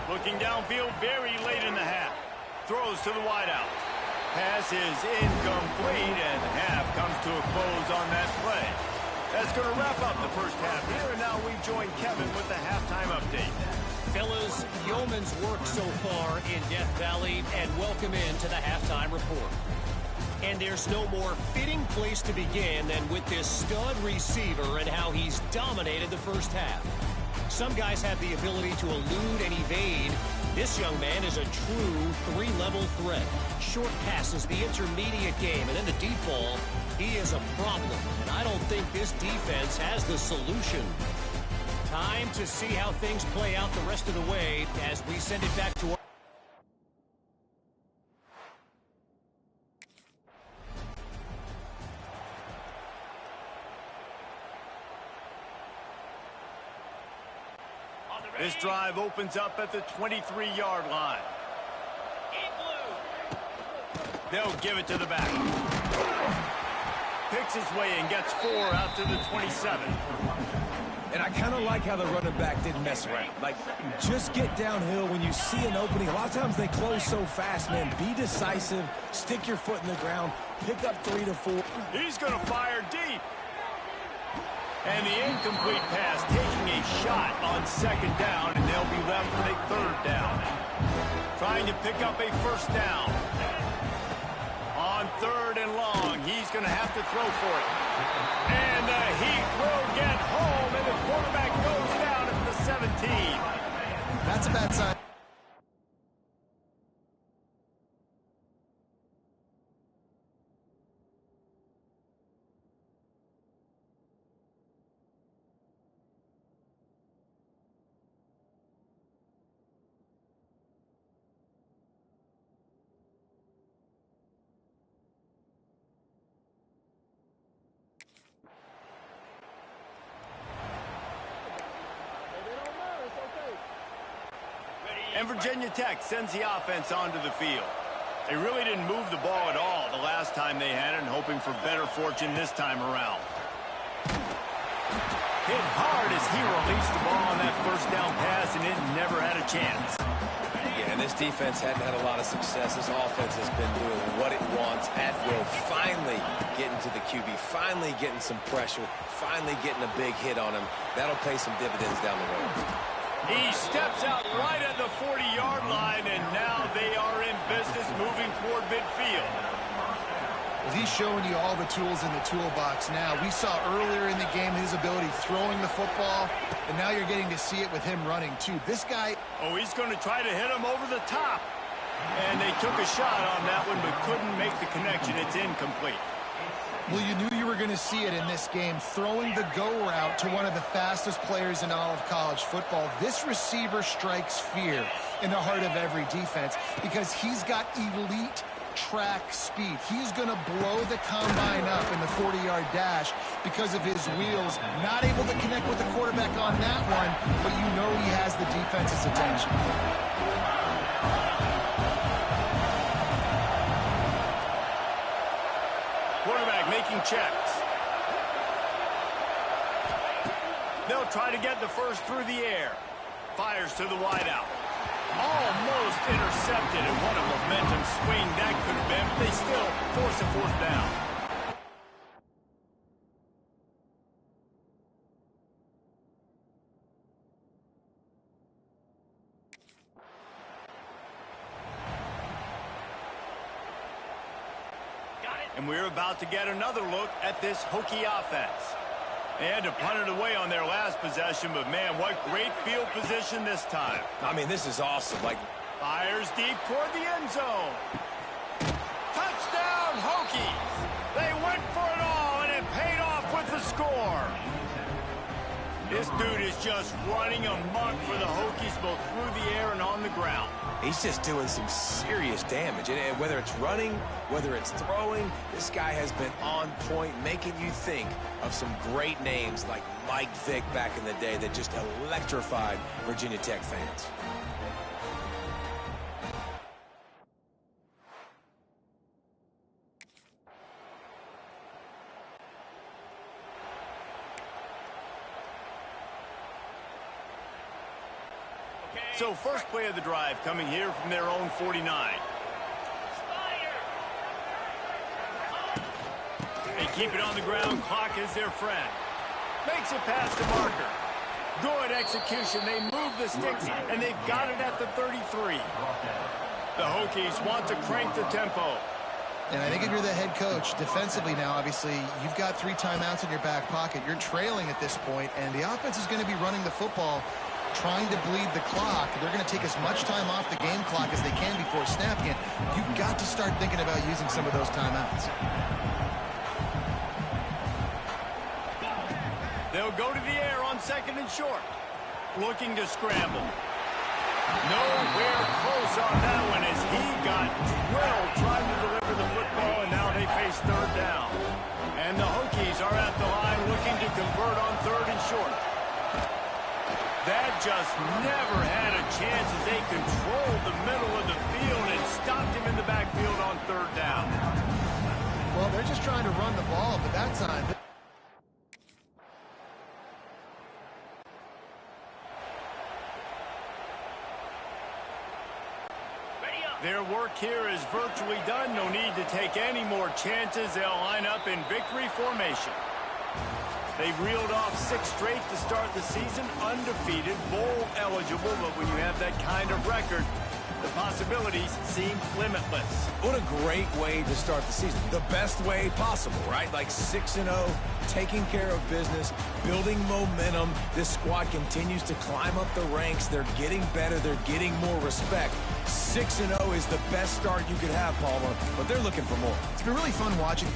[SPEAKER 1] Looking downfield very late in the half. Throws to the wideout. Pass is incomplete, and half comes to a close on that play. That's going to wrap up the first half here, and now we join Kevin with the halftime update.
[SPEAKER 5] Fellas, yeoman's work so far in Death Valley, and welcome into the halftime report. And there's no more fitting place to begin than with this stud receiver and how he's dominated the first half. Some guys have the ability to elude and evade. This young man is a true three-level threat. Short passes, the intermediate game, and then the deep ball. He is a problem, and I don't think this defense has the solution. Time to see how things play out the rest of the way as we send it back to our...
[SPEAKER 1] This drive opens up at the 23-yard line. They'll give it to the back. Picks his way and gets 4 out to the 27.
[SPEAKER 3] And I kind of like how the running back didn't mess around. Like, just get downhill when you see an opening. A lot of times they close so fast, man. Be decisive. Stick your foot in the ground. Pick up 3 to 4.
[SPEAKER 1] He's going to fire deep. And the incomplete pass taking a shot on second down, and they'll be left with a third down. Trying to pick up a first down. On third and long, he's going to have to throw for it. And the Heat will get home, and the quarterback goes down at the 17.
[SPEAKER 2] That's a bad sign.
[SPEAKER 1] And Virginia Tech sends the offense onto the field. They really didn't move the ball at all the last time they had it, and hoping for better fortune this time around. Hit hard as he released the ball on that first down pass, and it never had a chance.
[SPEAKER 3] Yeah, and this defense hadn't had a lot of success. This offense has been doing what it wants at will. Finally getting to the QB, finally getting some pressure, finally getting a big hit on him. That'll pay some dividends down the road.
[SPEAKER 1] He steps out right at the 40-yard line, and now they are in business moving toward midfield.
[SPEAKER 2] Well, he's showing you all the tools in the toolbox now. We saw earlier in the game his ability throwing the football, and now you're getting to see it with him running, too. This guy...
[SPEAKER 1] Oh, he's going to try to hit him over the top. And they took a shot on that one, but couldn't make the connection. It's incomplete.
[SPEAKER 2] Well, you knew you were going to see it in this game, throwing the go route to one of the fastest players in all of college football. This receiver strikes fear in the heart of every defense because he's got elite track speed. He's going to blow the combine up in the 40-yard dash because of his wheels. Not able to connect with the quarterback on that one, but you know he has the defense's attention.
[SPEAKER 1] Quarterback making checks. They'll try to get the first through the air. Fires to the wideout. Almost intercepted, and what a momentum swing that could have been, but they still force a fourth down. And we're about to get another look at this Hokie offense. They had to punt it away on their last possession, but man, what great field position this time.
[SPEAKER 3] I mean, this is awesome.
[SPEAKER 1] Fires deep toward the end zone. Touchdown, Hokies! They went for it all, and it paid off with the score. This dude is just running amok for the Hokies, both through the air and on the ground.
[SPEAKER 3] He's just doing some serious damage. And whether it's running, whether it's throwing, this guy has been on point, making you think of some great names like Mike Vick back in the day that just electrified Virginia Tech fans.
[SPEAKER 1] So first play of the drive coming here from their own 49. They keep it on the ground. Clock is their friend. Makes it past the marker. Good execution. They move the sticks, and they've got it at the 33. The Hokies want to crank the tempo.
[SPEAKER 2] And I think if you're the head coach, defensively now, obviously, you've got 3 timeouts in your back pocket. You're trailing at this point, and the offense is going to be running the football, trying to bleed the clock. They're going to take as much time off the game clock as they can before snapping it. You've got to start thinking about using some of those timeouts.
[SPEAKER 1] They'll go to the air on 2nd and short. Looking to scramble. Nowhere close on that one as he got drilled trying to deliver the football, and now they face 3rd down. And the Hokies are at the line looking to convert on 3rd and short. That just never had a chance as they controlled the middle of the field and stopped him in the backfield on 3rd down.
[SPEAKER 2] Well, they're just trying to run the ball, but that time...
[SPEAKER 1] Their work here is virtually done. No need to take any more chances. They'll line up in victory formation. They've reeled off 6 straight to start the season, undefeated, bowl eligible, but when you have that kind of record, the possibilities seem limitless.
[SPEAKER 3] What a great way to start the season. The best way possible, right? Like 6-0, taking care of business, building momentum. This squad continues to climb up the ranks. They're getting better. They're getting more respect. 6-0 is the best start you could have, Palmer, but they're looking for more.
[SPEAKER 2] It's been really fun watching.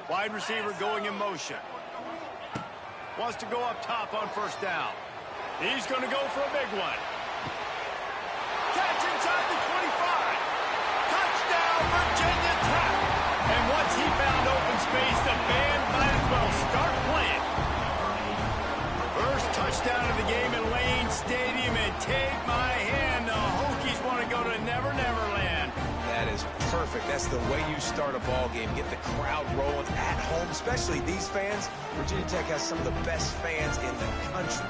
[SPEAKER 1] Wide receiver going in motion. Wants to go up top on first down. He's going to go for a big one. Catch inside the 25. Touchdown, Virginia Tech. And once he found open space, the band might as well start playing. First touchdown of the game in Lane Stadium, and take my hand, the Hokies want to go to Never Never Land.
[SPEAKER 3] That is perfect. That's the way you start a ball game. Get the crowd rolling at home, especially these fans. Virginia Tech has some of the best fans in the country.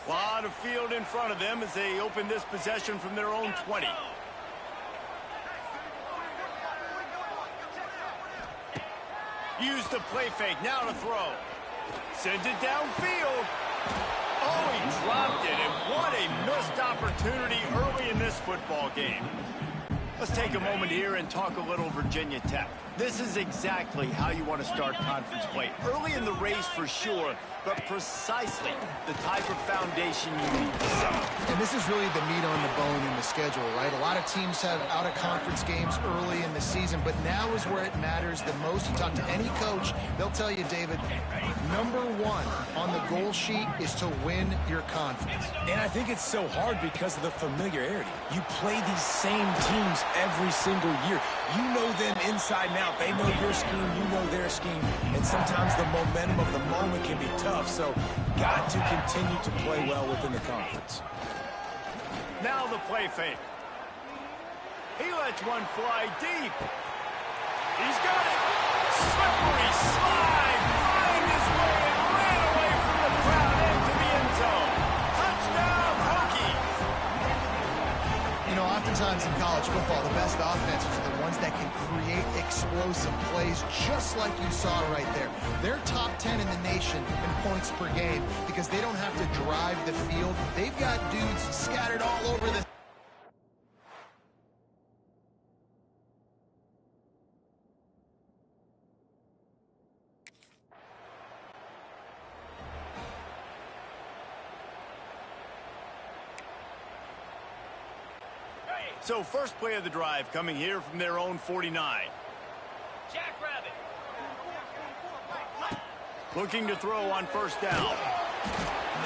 [SPEAKER 1] A lot of field in front of them as they open this possession from their own 20. Use the play fake, now to throw. Sends it downfield. Oh, he dropped it, and what a missed opportunity early in this football game. Let's take a moment here and talk a little Virginia Tech. This is exactly how you want to start conference play. Early in the race for sure, but precisely the type of foundation you need to set.
[SPEAKER 2] And this is really the meat on the bone in the schedule, right? A lot of teams have out-of-conference games early in the season, but now is where it matters the most. You talk to any coach, they'll tell you, David, number one on the goal sheet is to win your conference.
[SPEAKER 3] And I think it's so hard because of the familiarity. You play these same teams every single year. You know them inside and out. They know your scheme, you know their scheme, and sometimes the momentum of the moment can be tough, so got to continue to play well within the conference.
[SPEAKER 1] Now the play fake. He lets one fly deep. He's got it. Slippery slide. Find his way and ran away from the crowd into the end zone. Touchdown, Hokies.
[SPEAKER 2] You know, oftentimes in college football, the best offenses are the ones that can create explosive plays, just like you saw right there. They're top 10 in the nation in points per game because they don't have to drive the field. They've got dudes scattered all over the...
[SPEAKER 1] So first play of the drive coming here from their own 49.
[SPEAKER 4] Jackrabbit.
[SPEAKER 1] Looking to throw on first down.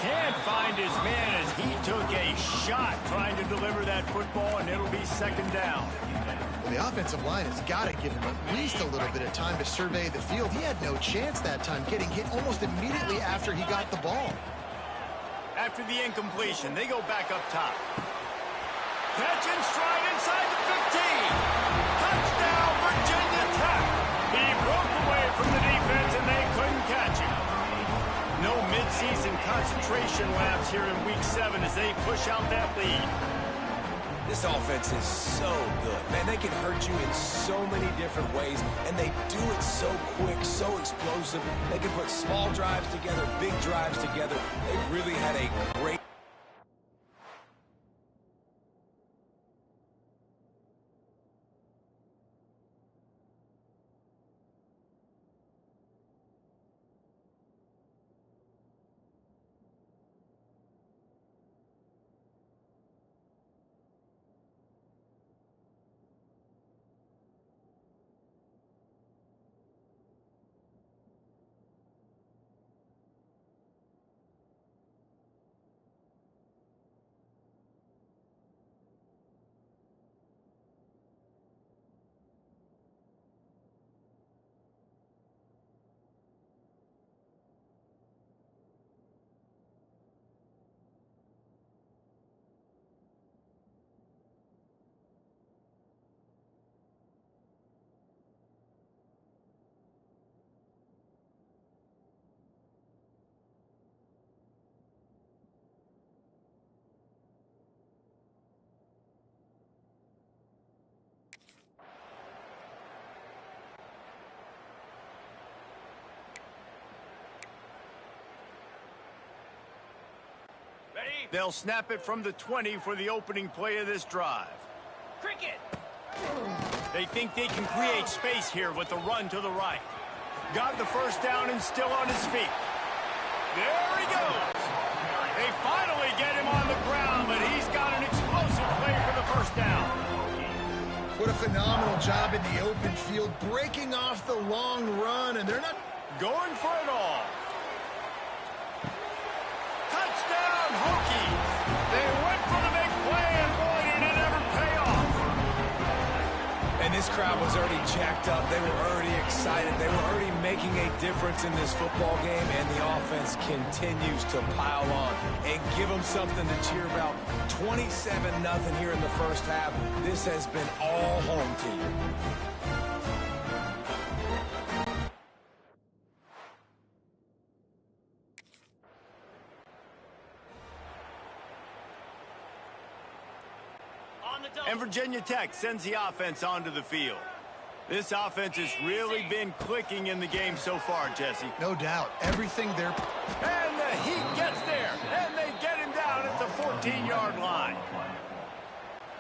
[SPEAKER 1] Can't find his man as he took a shot trying to deliver that football, and it'll be second down.
[SPEAKER 2] Well, the offensive line has got to give him at least a little bit of time to survey the field. He had no chance that time, getting hit almost immediately after he got the ball.
[SPEAKER 1] After the incompletion, they go back up top. Catch and stride inside the 15. Touchdown, Virginia Tech. He broke away from the defense, and they couldn't catch him. No midseason concentration laps here in Week 7 as they push out that lead.
[SPEAKER 3] This offense is so good. Man, they can hurt you in so many different ways, and they do it so quick, so explosive. They can put small drives together, big drives together. They've really had a great...
[SPEAKER 4] Ready?
[SPEAKER 1] They'll snap it from the 20 for the opening play of this drive.
[SPEAKER 4] Cricket.
[SPEAKER 1] They think they can create space here with the run to the right. Got the first down and still on his feet. There he goes. They finally get him on the ground, but he's got an explosive play for the first down.
[SPEAKER 2] What a phenomenal job in the open field, breaking off the long run, and they're not
[SPEAKER 1] going for it all. Touchdown, Hokies. They went for the big play, and boy, did it ever pay off.
[SPEAKER 3] And this crowd was already jacked up. They were already excited. They were already making a difference in this football game, and the offense continues to pile on and give them something to cheer about. 27-0 here in the first half. This has been all home team.
[SPEAKER 1] And Virginia Tech sends the offense onto the field. This offense has really been clicking in the game so far, Jesse.
[SPEAKER 2] No doubt. Everything they're...
[SPEAKER 1] And the Heat gets there, and they get him down at the 14-yard line.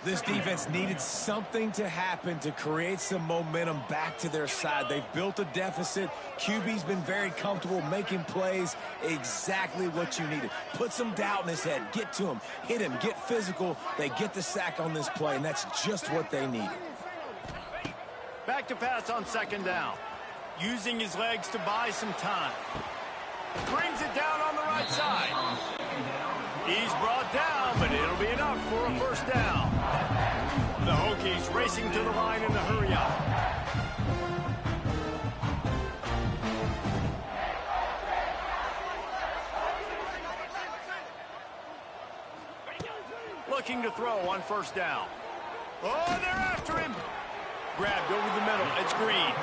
[SPEAKER 3] This defense needed something to happen to create some momentum back to their side. They've built a deficit. QB's been very comfortable making plays. Exactly what you needed. Put some doubt in his head. Get to him. Hit him. Get physical. They get the sack on this play, and that's just what they needed.
[SPEAKER 1] Back to pass on second down. Using his legs to buy some time. Brings it down on the right side. He's brought down, but it'll be enough for a first down. The Hokies racing to the line in the hurry-up. Looking to throw on first down. Oh, they're after him. Grabbed over the middle. It's Green.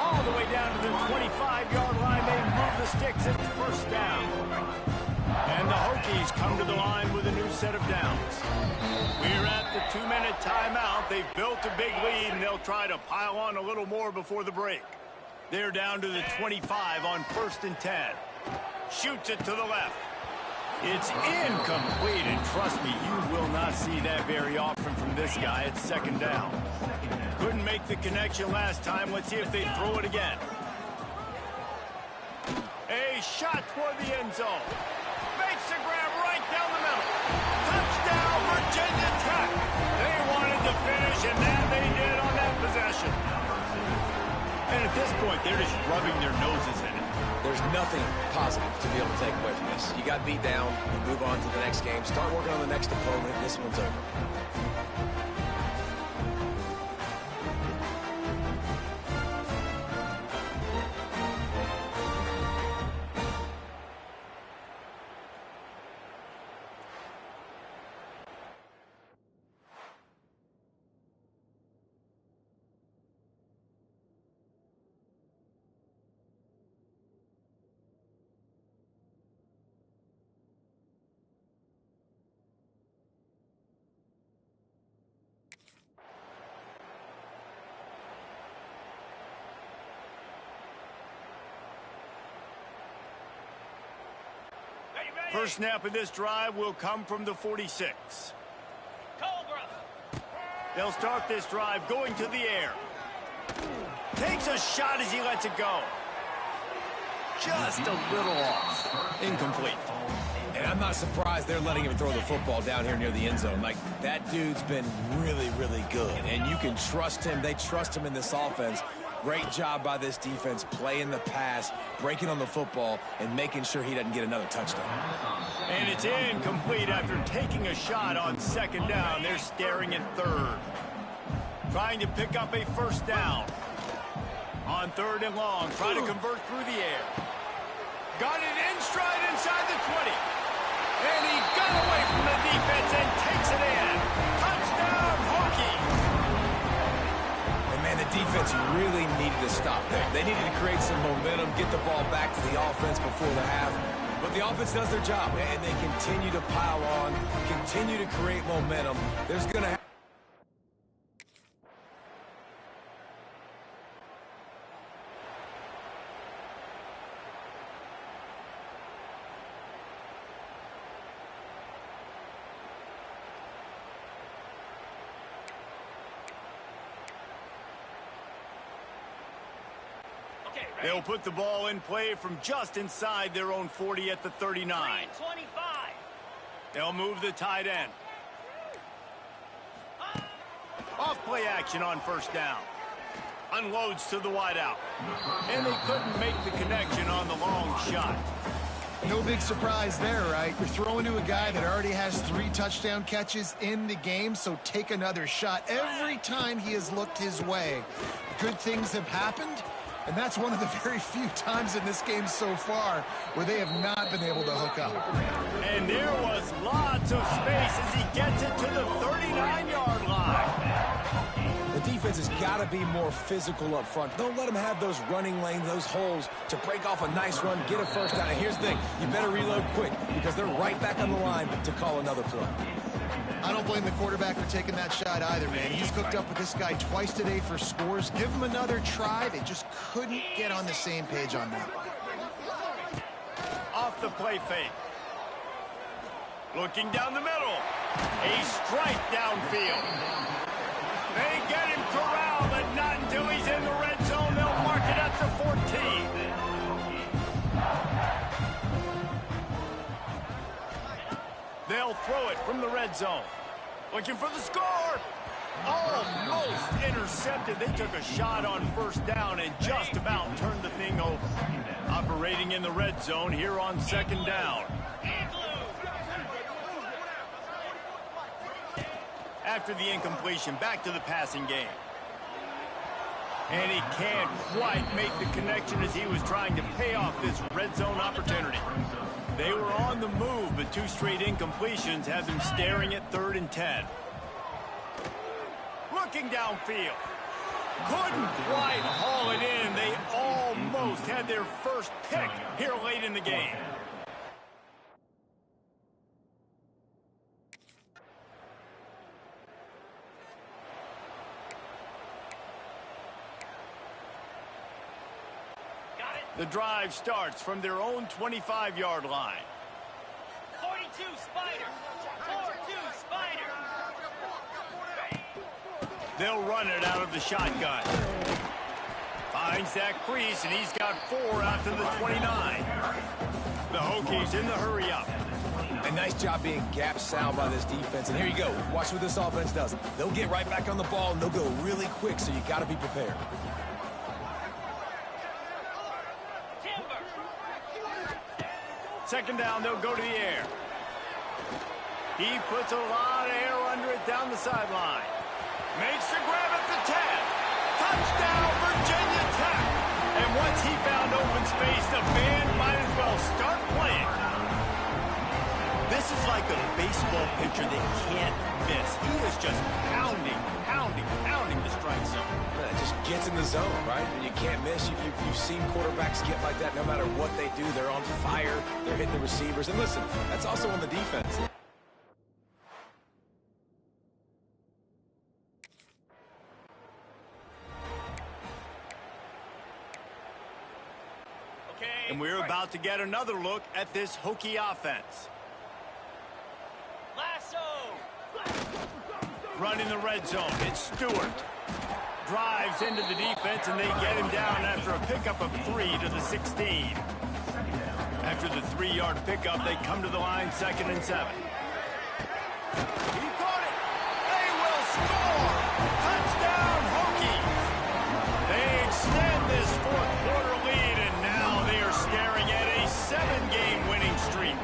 [SPEAKER 1] All the way down to the 25-yard line. They move the sticks at the first down. And the Hokies come to the line with a new set of downs. We're at the 2-minute timeout. They've built a big lead, and they'll try to pile on a little more before the break. They're down to the 25 on 1st and 10. Shoots it to the left. It's incomplete, and trust me, you will not see that very often from this guy at second down. Couldn't make the connection last time. Let's see if they throw it again. A shot toward the end zone. Makes the grab right down the middle. Touchdown, Virginia Tech. They wanted to finish, and that they did on that possession. And at this point, they're just rubbing their noses in it.
[SPEAKER 3] There's nothing positive to be able to take away from this. You got beat down, you move on to the next game, start working on the next opponent. This one's over.
[SPEAKER 1] First snap of this drive will come from the 46.
[SPEAKER 4] Cobra.
[SPEAKER 1] They'll start this drive going to the air. Takes a shot as he lets it go. Just a little off. Incomplete.
[SPEAKER 3] And I'm not surprised they're letting him throw the football down here near the end zone. Like, that dude's been really, really good. And you can trust him. They trust him in this offense. Great job by this defense playing the pass, breaking on the football, and making sure he doesn't get another touchdown.
[SPEAKER 1] And it's incomplete after taking a shot on second down. They're staring at third. Trying to pick up a first down. On 3rd and long, trying to convert through the air. Got it in stride inside the 20. And he got away from the defense and takes it in. Touchdown, Hokies.
[SPEAKER 3] Man, the defense really needed to stop there. They needed to create some momentum, get the ball back to the offense before the half. But the offense does their job, and they continue to pile on, continue to create momentum. There's going to have
[SPEAKER 1] They'll put the ball in play from just inside their own 40 at the 39.
[SPEAKER 4] 25.
[SPEAKER 1] They'll move the tight end. Off play action on first down. Unloads to the wideout. And they couldn't make the connection on the long shot.
[SPEAKER 2] No big surprise there, right? You're throwing to a guy that already has 3 touchdown catches in the game, so take another shot. Every time he has looked his way, good things have happened, and that's one of the very few times in this game so far where they have not been able to hook up.
[SPEAKER 1] And there was lots of space as he gets it to the 39-yard line.
[SPEAKER 3] The defense has got to be more physical up front. Don't let them have those running lanes, those holes to break off a nice run, get a first down. And here's the thing, you better reload quick because they're right back on the line to call another play.
[SPEAKER 2] I don't blame the quarterback for taking that shot either, man. He's cooked up with this guy twice today for scores. Give him another try. They just couldn't get on the same page on that.
[SPEAKER 1] Off the play fake. Looking down the middle. A strike downfield. They get him corralled, but not until he's in the red zone. They'll mark it at the 14. They'll throw it from the red zone. Looking for the score. Almost intercepted. They took a shot on first down and just about turned the thing over. Operating in the red zone here on second down. After the incompletion, back to the passing game. And he can't quite make the connection as he was trying to pay off this red zone opportunity. They were on the move, but 2 straight incompletions have them staring at 3rd and 10. Looking downfield. Couldn't quite haul it in. They almost had their first pick here late in the game. The drive starts from their own 25-yard line.
[SPEAKER 4] 42 Spider. 4-2 Spider.
[SPEAKER 1] They'll run it out of the shotgun. Finds that crease, and he's got 4 out to the 29. The Hokies in the hurry up.
[SPEAKER 3] A nice job being gap sound by this defense. And here you go. Watch what this offense does. They'll get right back on the ball, and they'll go really quick, so you got to be prepared.
[SPEAKER 1] Second down, they'll go to the air. He puts a lot of air under it down the sideline. Makes the grab at the 10. Touchdown, Virginia Tech. And once he found open space, the band might as well start playing. This is like a baseball pitcher that can't miss. He is just pounding the strike zone.
[SPEAKER 3] It just gets in the zone, right? When you can't miss, you've seen quarterbacks get like that no matter what they do. They're on fire. They're hitting the receivers. And listen, that's also on the defense.
[SPEAKER 1] And we're about to get another look at this Hokie offense.
[SPEAKER 4] Lasso.
[SPEAKER 1] Running the red zone, it's Stewart. Drives into the defense, and they get him down after a pickup of 3 to the 16. After the 3-yard pickup, they come to the line 2nd and 7. He caught it. They will score. Touchdown, Hokies. They extend this 4th quarter lead, and now they are staring at a 7-game winning streak.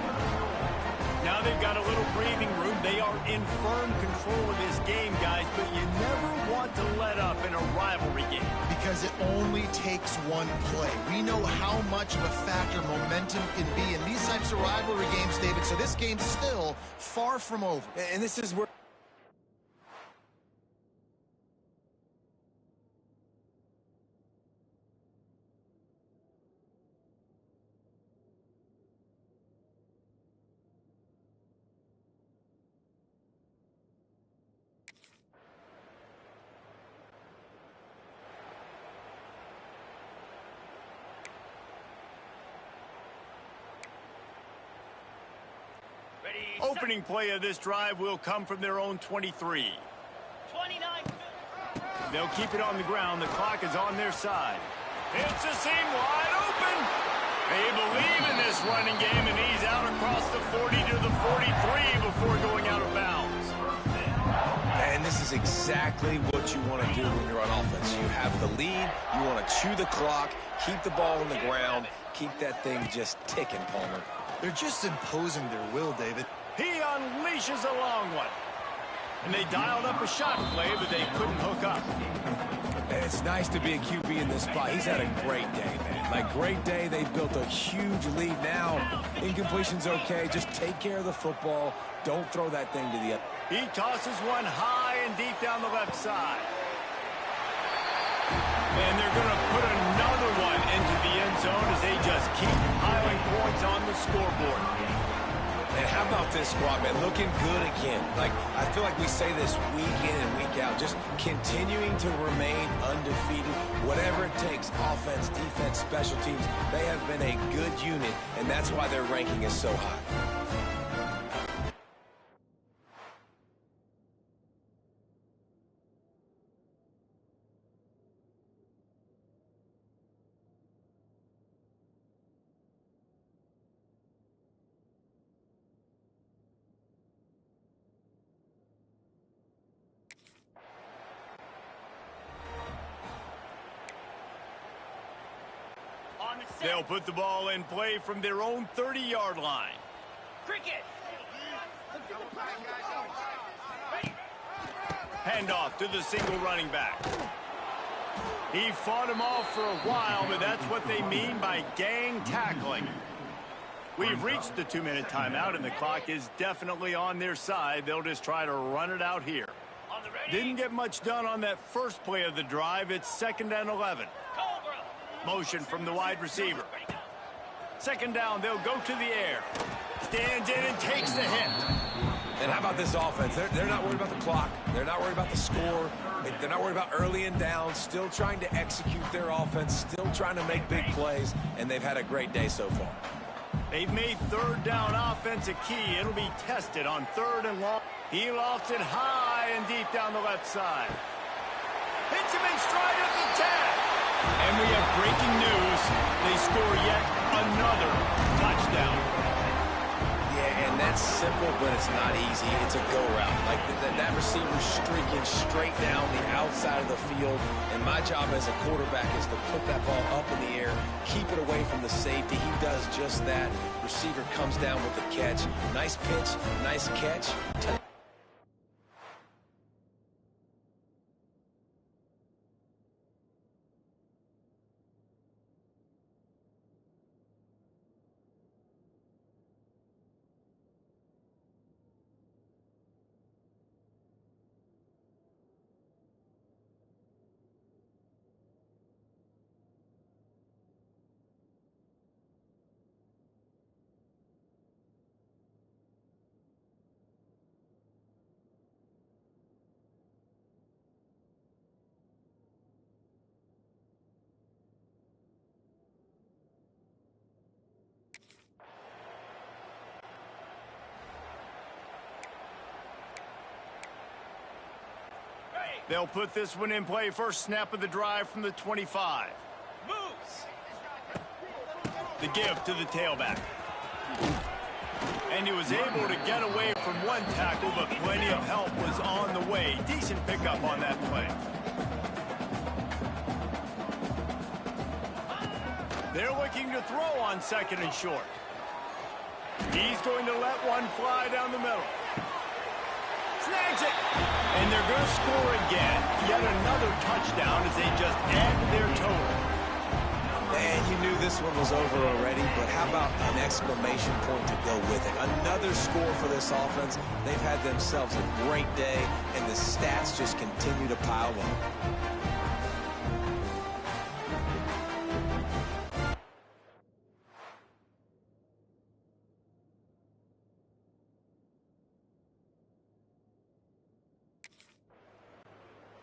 [SPEAKER 1] Now they've got a little breathing room. They are in firm control of this game, guys, but you never want to let up in a rivalry game.
[SPEAKER 2] Because it only takes one play. We know how much of a factor momentum can be in these types of rivalry games, David, so this game's still far from over.
[SPEAKER 3] And this is where...
[SPEAKER 1] Opening play of this drive will come from their own 23.
[SPEAKER 4] 29.
[SPEAKER 1] They'll keep it on the ground. The clock is on their side. It's a seam wide open. They believe in this running game, and he's out across the 40 to the 43 before going out of bounds.
[SPEAKER 3] And this is exactly what you want to do when you're on offense. You have the lead. You want to chew the clock, keep the ball on the ground, keep that thing just ticking, Palmer.
[SPEAKER 2] They're just imposing their will, David.
[SPEAKER 1] He unleashes a long one. And they dialed up a shot play, but they couldn't hook up.
[SPEAKER 3] And it's nice to be a QB in this spot. He's had a great day, man. Like, great day. They've built a huge lead now. Incompletion's okay. Just take care of the football. Don't throw that thing to the other.
[SPEAKER 1] He tosses one high and deep down the left side. And they're going to put another one into the end zone as they just keep piling points on the scoreboard.
[SPEAKER 3] And how about this squad, man? Looking good again. Like, I feel like we say this week in and week out, just continuing to remain undefeated. Whatever it takes, offense, defense, special teams, they have been a good unit, and that's why their ranking is so high.
[SPEAKER 1] They'll put the ball in play from their own 30-yard line.
[SPEAKER 4] Cricket.
[SPEAKER 1] Handoff to the single running back. He fought him off for a while, but that's what they mean by gang tackling. We've reached the 2-minute timeout, and the clock is definitely on their side. They'll just try to run it out here. Didn't get much done on that first play of the drive. It's 2nd and 11. Motion from the wide receiver. 2nd down, they'll go to the air. Stands in and takes the hit.
[SPEAKER 3] And how about this offense? They're not worried about the clock. They're not worried about the score. They're not worried about early and down. Still trying to execute their offense. Still trying to make big plays. And they've had a great day so far.
[SPEAKER 1] They've made 3rd down offense a key. It'll be tested on 3rd and long. He lofts it high and deep down the left side. Hits him in stride at the 10. And we have breaking news. They score yet another touchdown.
[SPEAKER 3] Yeah, and that's simple, but it's not easy. It's a go route. Like that receiver streaking straight down the outside of the field. And my job as a quarterback is to put that ball up in the air, keep it away from the safety. He does just that. Receiver comes down with the catch. Nice pitch, nice catch.
[SPEAKER 1] They'll put this one in play. First snap of the drive from the 25.
[SPEAKER 4] Moves.
[SPEAKER 1] The give to the tailback. And he was able to get away from one tackle, but plenty of help was on the way. Decent pickup on that play. They're looking to throw on 2nd and short. He's going to let one fly down the middle. Snags it. And they're going to score again. Yet another touchdown as they just add to their total.
[SPEAKER 3] Man, you knew this one was over already, but how about an exclamation point to go with it? Another score for this offense. They've had themselves a great day, and the stats just continue to pile up.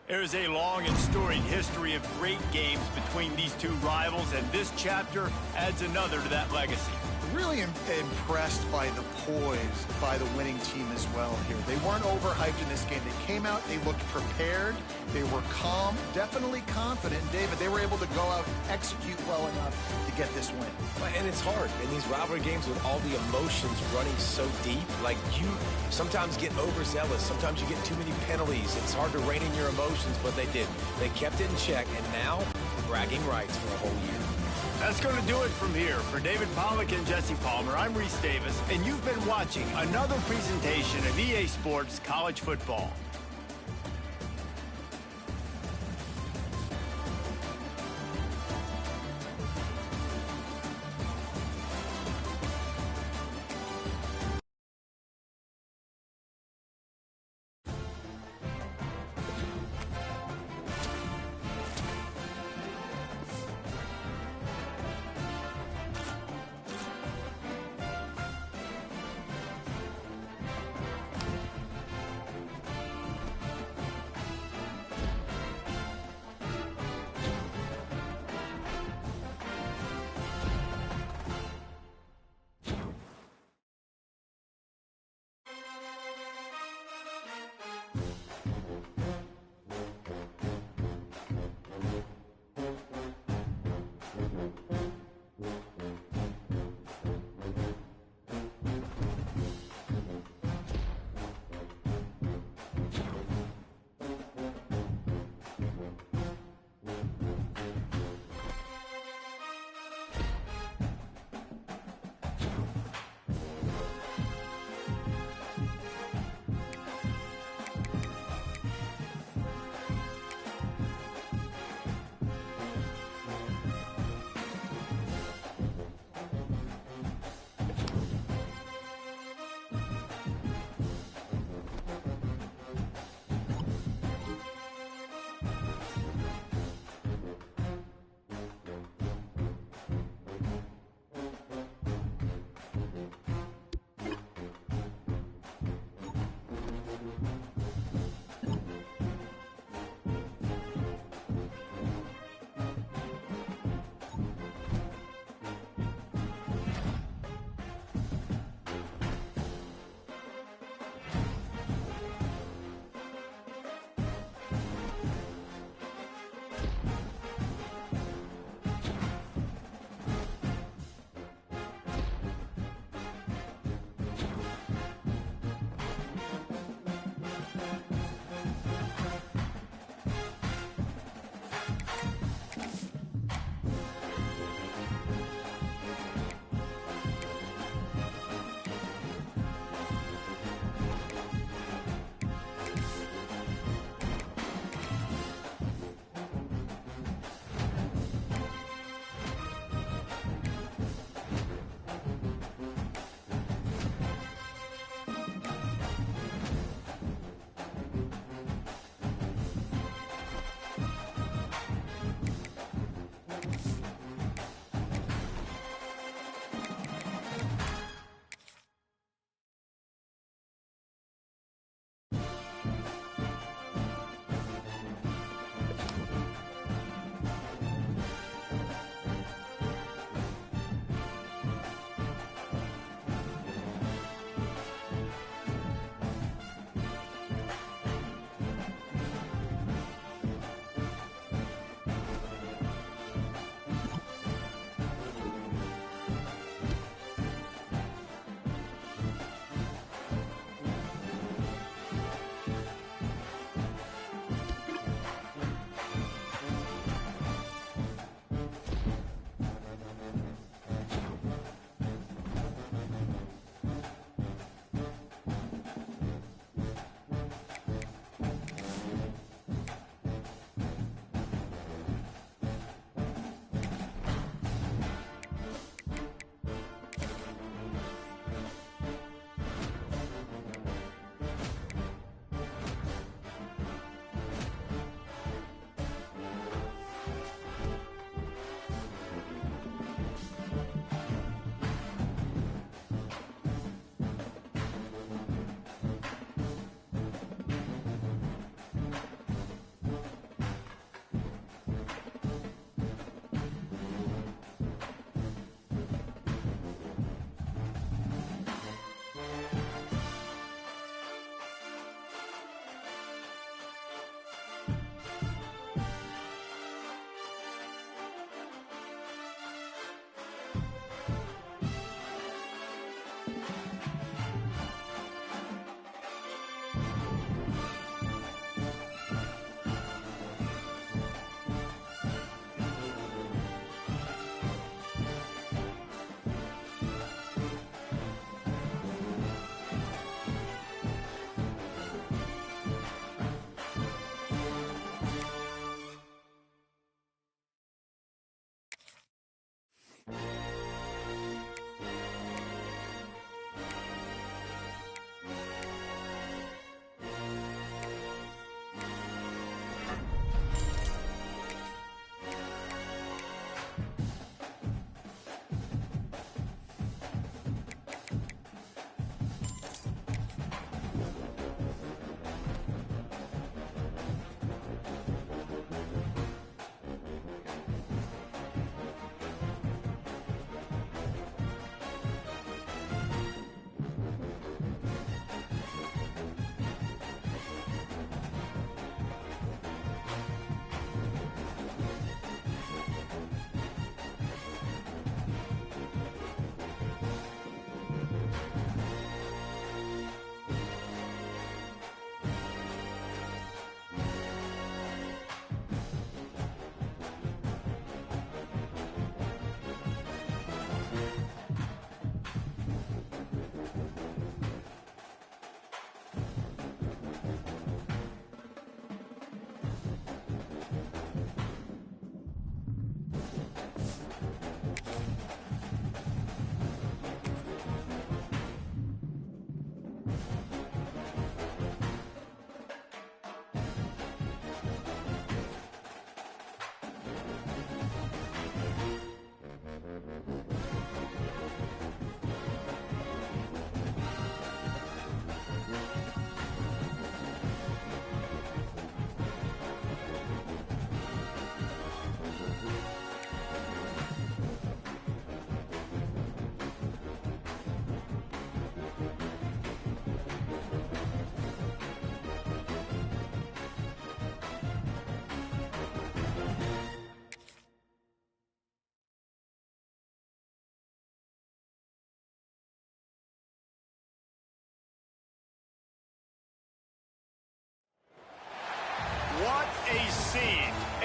[SPEAKER 1] There's a long and storied history of great games between these two rivals, and this chapter adds another to that legacy.
[SPEAKER 2] really impressed by the poise by the winning team as well here. They weren't overhyped in this game. They came out, they looked prepared, they were calm, definitely confident. And David, they were able to go out and execute well enough to get this win.
[SPEAKER 3] And it's hard in these rivalry games with all the emotions running so deep. Like, you sometimes get overzealous. Sometimes you get too many penalties. It's hard to rein in your emotions, but they did. They kept it in check, and now bragging rights for a whole year.
[SPEAKER 1] That's going to do it from here. For David Pollack and Jesse Palmer, I'm Reese Davis, and you've been watching another presentation of EA Sports College Football.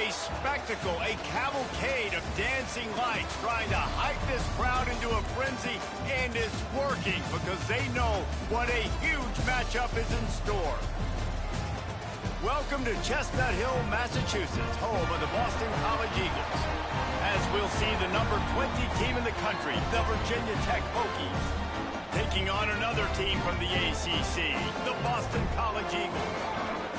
[SPEAKER 1] a spectacle, a cavalcade of dancing lights trying to hype this crowd into a frenzy, and it's working because they know what a huge matchup is in store. Welcome to Chestnut Hill, Massachusetts, home of the Boston College Eagles. As we'll see the number 20 team in the country, the Virginia Tech Hokies, taking on another team from the ACC, the Boston College Eagles.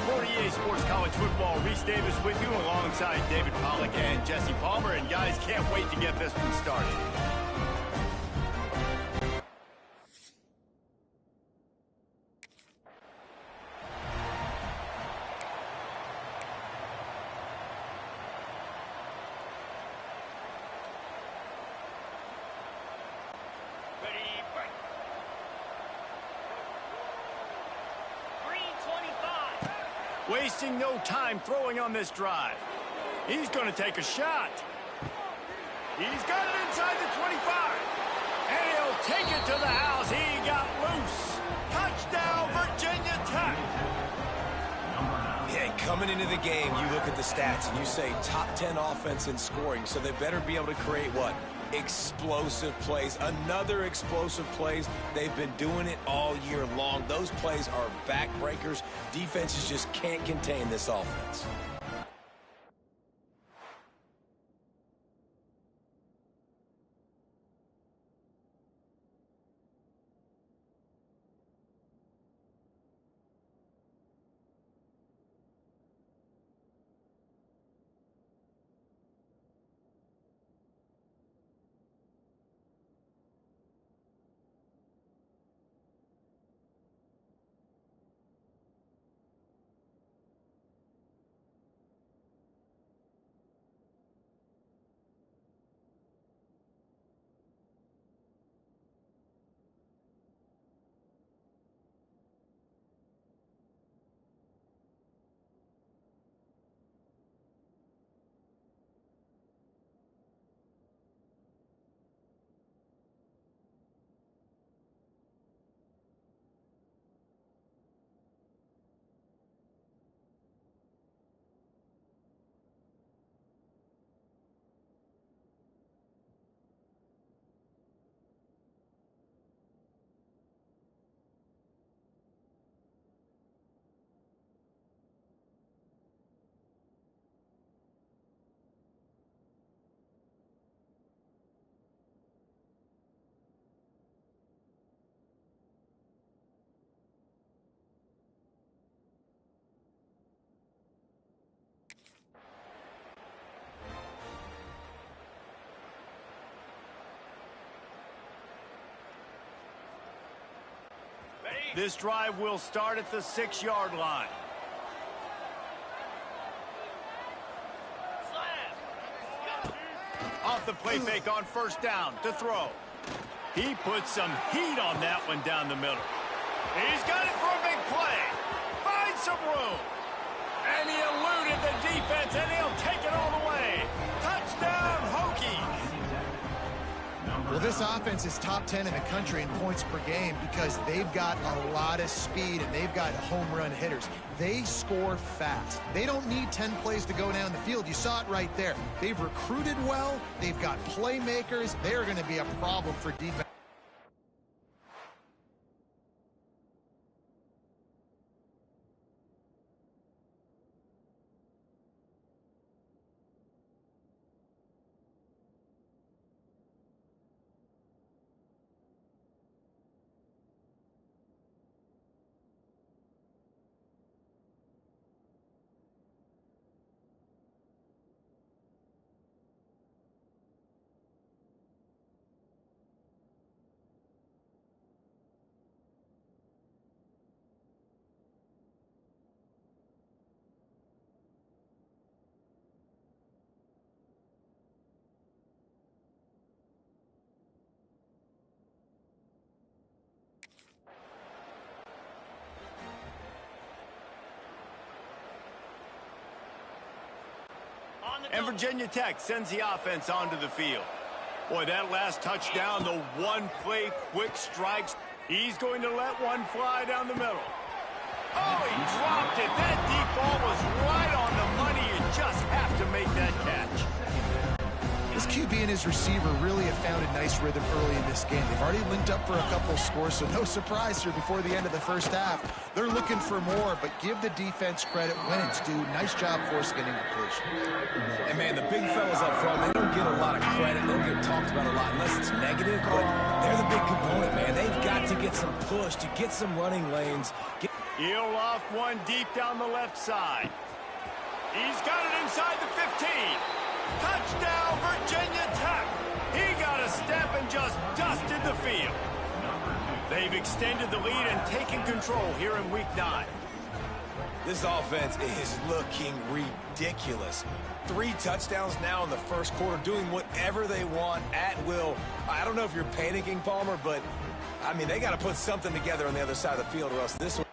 [SPEAKER 1] For EA Sports College Football, Reese Davis with you alongside David Pollack and Jesse Palmer. And guys, can't wait to get this one started. Wasting no time throwing on this drive. He's going to take a shot. He's got it inside the 25. And he'll take it to the house. He got loose. Touchdown, Virginia Tech.
[SPEAKER 3] Yeah, coming into the game, you look at the stats and you say top 10 offense in scoring, so they better be able to create what? Explosive plays. Another explosive plays. They've been doing it all year long. Those plays are backbreakers. Defenses just can't contain this offense.
[SPEAKER 1] This drive will start at the 6-yard line. Off the play fake on first down to throw. He put some heat on that one down the middle. He's got it for a big play. Finds some room. And he eluded the defense, and he'll take it all the way. Touchdown, Hokies.
[SPEAKER 2] Well, this offense is top 10 in the country in points per game because they've got a lot of speed and they've got home run hitters. They score fast. They don't need 10 plays to go down the field. You saw it right there. They've recruited well. They've got playmakers. They're going to be a problem for defense.
[SPEAKER 1] And Virginia Tech sends the offense onto the field. Boy, that last touchdown, the one-play quick strikes. He's going to let one fly down the middle. Oh, he dropped it. That deep ball was right on the money. You just have to to make that catch.
[SPEAKER 2] This QB and his receiver really have found a nice rhythm early in this game. They've already linked up for a couple of scores, so no surprise here before the end of the first half. They're looking for more, but give the defense credit when it's due. Nice job forcing an incompletion.
[SPEAKER 3] And, man, the big fellas up front, they don't get a lot of credit. They don't get talked about a lot unless it's negative, but they're the big component, man. They've got to get some push, to get some running lanes.
[SPEAKER 1] He'll loft one deep down the left side. He's got it inside the 15. Touchdown, Virginia Tech. He got a step and just dusted the field. They've extended the lead and taken control here in Week 9.
[SPEAKER 3] This offense is looking ridiculous. 3 touchdowns now in the first quarter, doing whatever they want at will. I don't know if you're panicking, Palmer, but, I mean, they got to put something together on the other side of the field or else this one.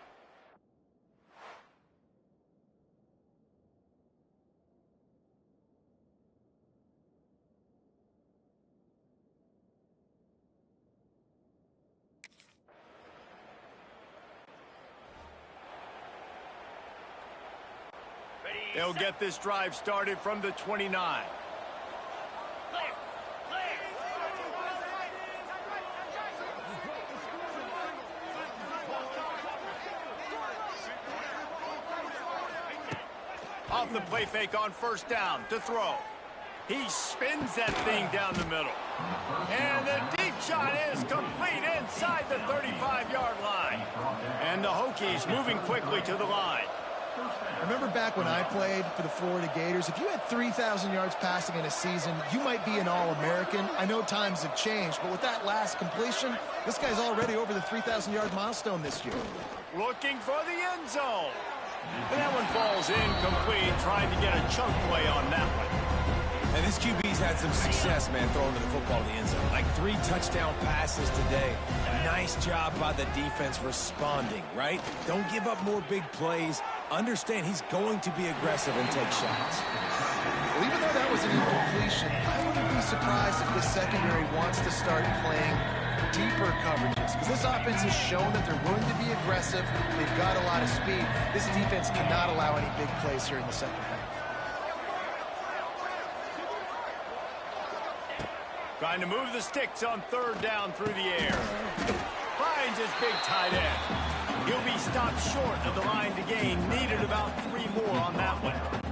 [SPEAKER 1] They'll get this drive started from the 29. Off the play fake on first down to throw. He spins that thing down the middle. And the deep shot is complete inside the 35-yard line. And the Hokies moving quickly to the line.
[SPEAKER 2] Remember back when I played for the Florida Gators, if you had 3,000 yards passing in a season, you might be an All-American. I know times have changed, but with that last completion, this guy's already over the 3,000-yard milestone this year.
[SPEAKER 1] Looking for the end zone. And that one falls incomplete, trying to get a chunk play on that one.
[SPEAKER 3] And this QB's had some success, man, throwing the football to the end zone. Like 3 touchdown passes today. Nice job by the defense responding, right? Don't give up more big plays. Understand he's going to be aggressive and take shots.
[SPEAKER 2] Well, even though that was an incompletion, I wouldn't be surprised if this secondary wants to start playing deeper coverages, because this offense has shown that they're willing to be aggressive. They've got a lot of speed. This defense cannot allow any big plays here in the second half.
[SPEAKER 1] Trying to move the sticks on third down through the air. Finds his big tight end. He'll be stopped short of the line to gain. Needed about 3 more on that one.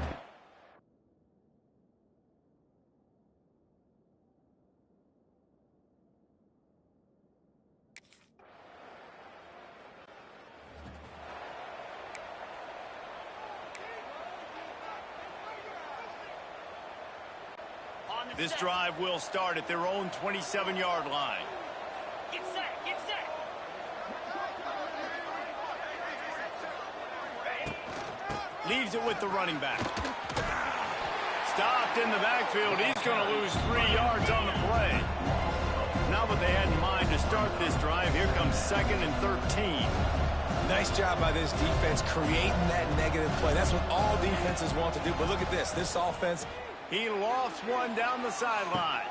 [SPEAKER 1] This drive will start at their own 27-yard line.
[SPEAKER 4] Get set, get set.
[SPEAKER 1] Leaves it with the running back. Stopped in the backfield. He's going to lose 3 yards on the play. Not what they had in mind to start this drive. Here comes 2nd and 13.
[SPEAKER 3] Nice job by this defense creating that negative play. That's what all defenses want to do. But look at this. This offense.
[SPEAKER 1] He lofts one down the sideline.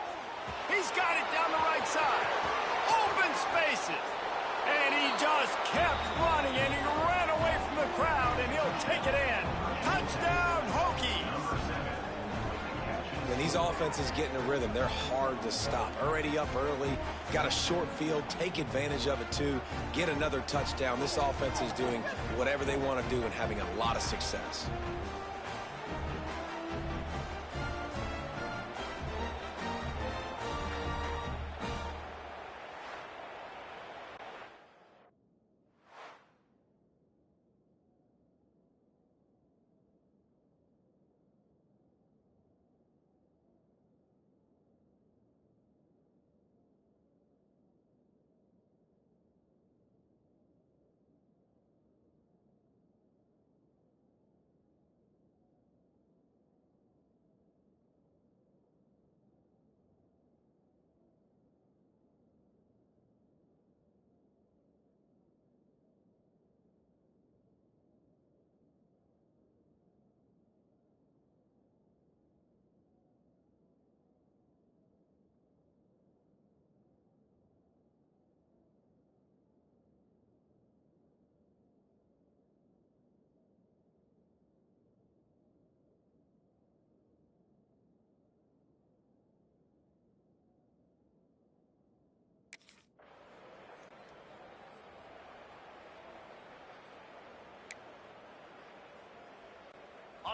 [SPEAKER 1] He's got it down the right side. Open spaces. And he just kept running, and he ran away from the crowd, and he'll take it in. Touchdown, Hokies.
[SPEAKER 3] When these offenses get in a rhythm, they're hard to stop. Already up early, got a short field, take advantage of it too, get another touchdown. This offense is doing whatever they want to do and having a lot of success.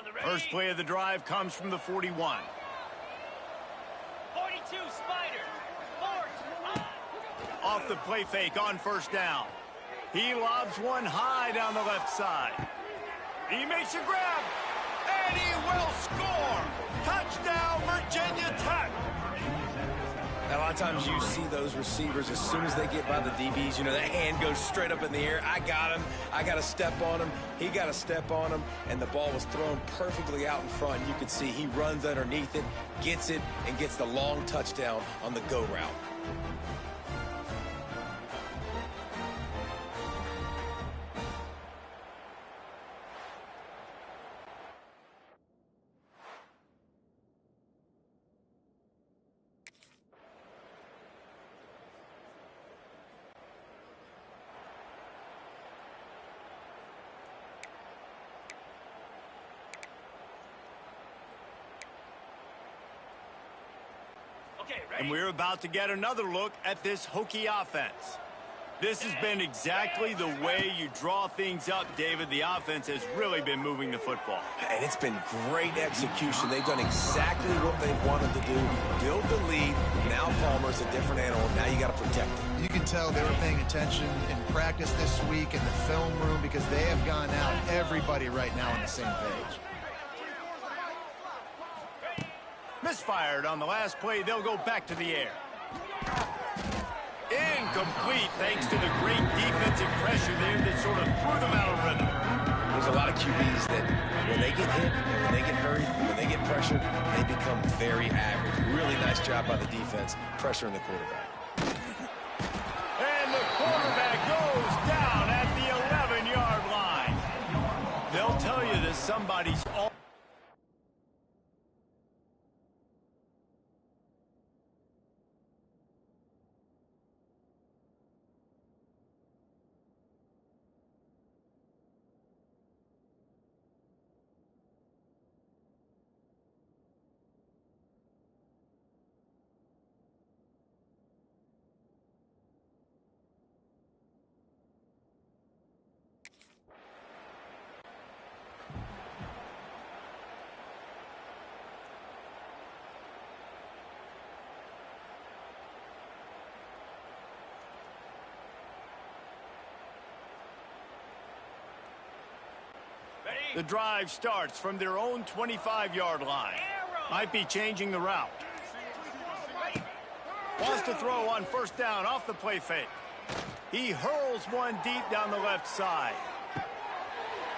[SPEAKER 4] On the ready.
[SPEAKER 1] First play of the drive comes from the 41.
[SPEAKER 4] 42, Spider. Fort.
[SPEAKER 1] Off the play fake on first down. He lobs one high down the left side. He makes a grab, and he will score. Touchdown, Virginia Tech.
[SPEAKER 3] Now, a lot of times you see those receivers, as soon as they get by the DBs, you know, that hand goes straight up in the air. I got him. I got to step on him. He got to step on him, and the ball was thrown perfectly out in front. You could see he runs underneath it, gets it, and gets the long touchdown on the go route.
[SPEAKER 4] Okay, ready.
[SPEAKER 1] And we're about to get another look at this Hokie offense. This has been exactly the way you draw things up, David. The offense has really been moving the football.
[SPEAKER 3] And it's been great execution. They've done exactly what they've wanted to do. Build the lead. Now Palmer's a different animal. Now you got to protect it.
[SPEAKER 2] You can tell they were paying attention in practice this week in the film room because they have gone out, everybody right now on the same page.
[SPEAKER 1] Misfired on the last play. They'll go back to the air. Incomplete thanks to the great defensive pressure there that sort of threw them out of rhythm.
[SPEAKER 3] There's a lot of QBs that when they get hit, and when they get hurried, and when they get pressured, they become very average. Really nice job by the defense pressuring the quarterback.
[SPEAKER 1] And the quarterback goes down at the 11-yard line. They'll tell you that somebody's all. The drive starts from their own 25-yard line. Might be changing the route. Wants to throw on first down off the play fake. He hurls one deep down the left side.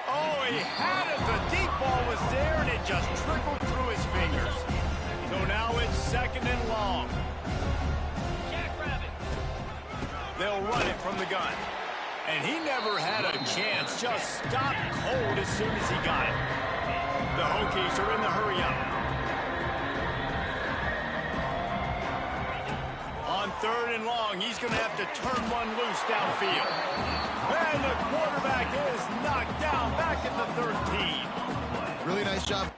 [SPEAKER 1] Oh, he had it. The deep ball was there, and it just trickled through his fingers. So now it's second and long. They'll run it from the gun. And he never had a chance, just stopped cold as soon as he got it. The Hokies are in the hurry-up. On third and long, he's going to have to turn one loose downfield. And the quarterback is knocked down back at the 13.
[SPEAKER 2] Really nice job.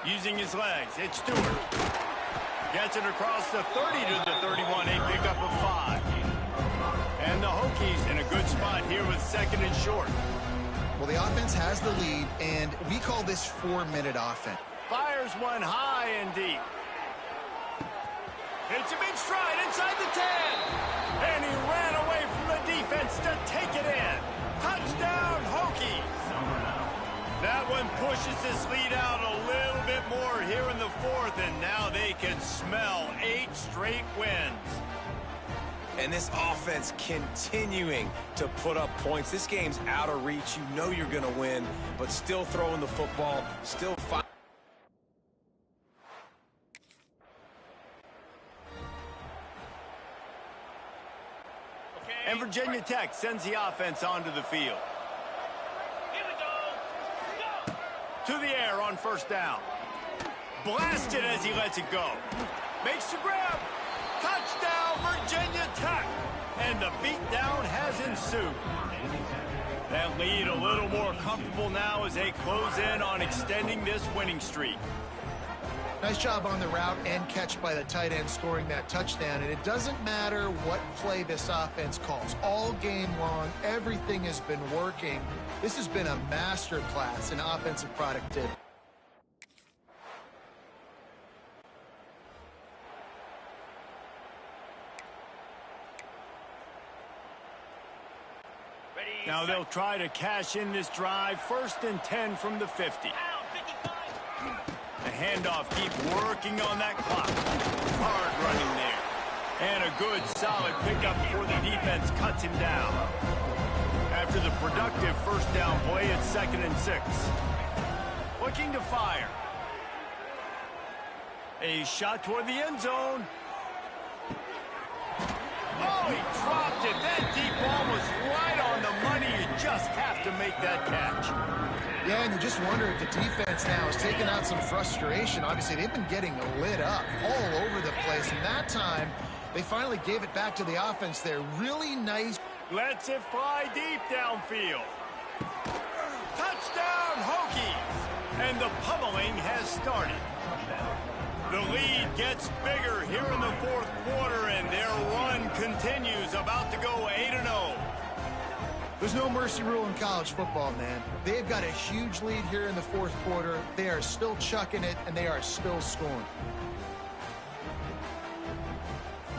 [SPEAKER 1] Using his legs, it's Stewart. Gets it across the 30 to the 31, a pickup of 5. And the Hokies in a good spot here with second and short.
[SPEAKER 2] Well, the offense has the lead, and we call this 4-minute offense.
[SPEAKER 1] Fires one high and deep. Hits him in stride inside the 10. And he ran away from the defense to take it in. Touchdown, Hokies. That one pushes this lead out a little bit more here in the fourth, and now they can smell 8 straight wins.
[SPEAKER 3] And this offense continuing to put up points. This game's out of reach. You know you're going to win, but still throwing the football, still fighting.
[SPEAKER 1] And Virginia Tech sends the offense onto the field.
[SPEAKER 4] Here we go. Go.
[SPEAKER 1] To the air on first down. Blasted as he lets it go. Makes the grab. Touchdown, Virginia Tech. And the beatdown has ensued. That lead a little more comfortable now as they close in on extending this winning streak.
[SPEAKER 2] Nice job on the route and catch by the tight end scoring that touchdown. And it doesn't matter what play this offense calls. All game long, everything has been working. This has been a masterclass in offensive productivity.
[SPEAKER 1] Now they'll try to cash in this drive. 1st and 10 from the 50. The handoff, keep working on that clock. Hard running there. And a good, solid pickup before the defense cuts him down. After the productive first down play, it's 2nd and 6. Looking to fire. A shot toward the end zone. Oh, he dropped it. That deep ball was right on the money. You just have to make that catch.
[SPEAKER 2] Yeah, and you just wonder if the defense now is taking out some frustration. Obviously, they've been getting lit up all over the place. And that time, they finally gave it back to the offense there. Really nice.
[SPEAKER 1] Lets it fly deep downfield. Touchdown, Hokies. And the pummeling has started. The lead gets bigger here in the 4th quarter, and their run continues, about to go 8-0.
[SPEAKER 2] There's no mercy rule in college football, man. They've got a huge lead here in the 4th quarter. They are still chucking it, and they are still scoring.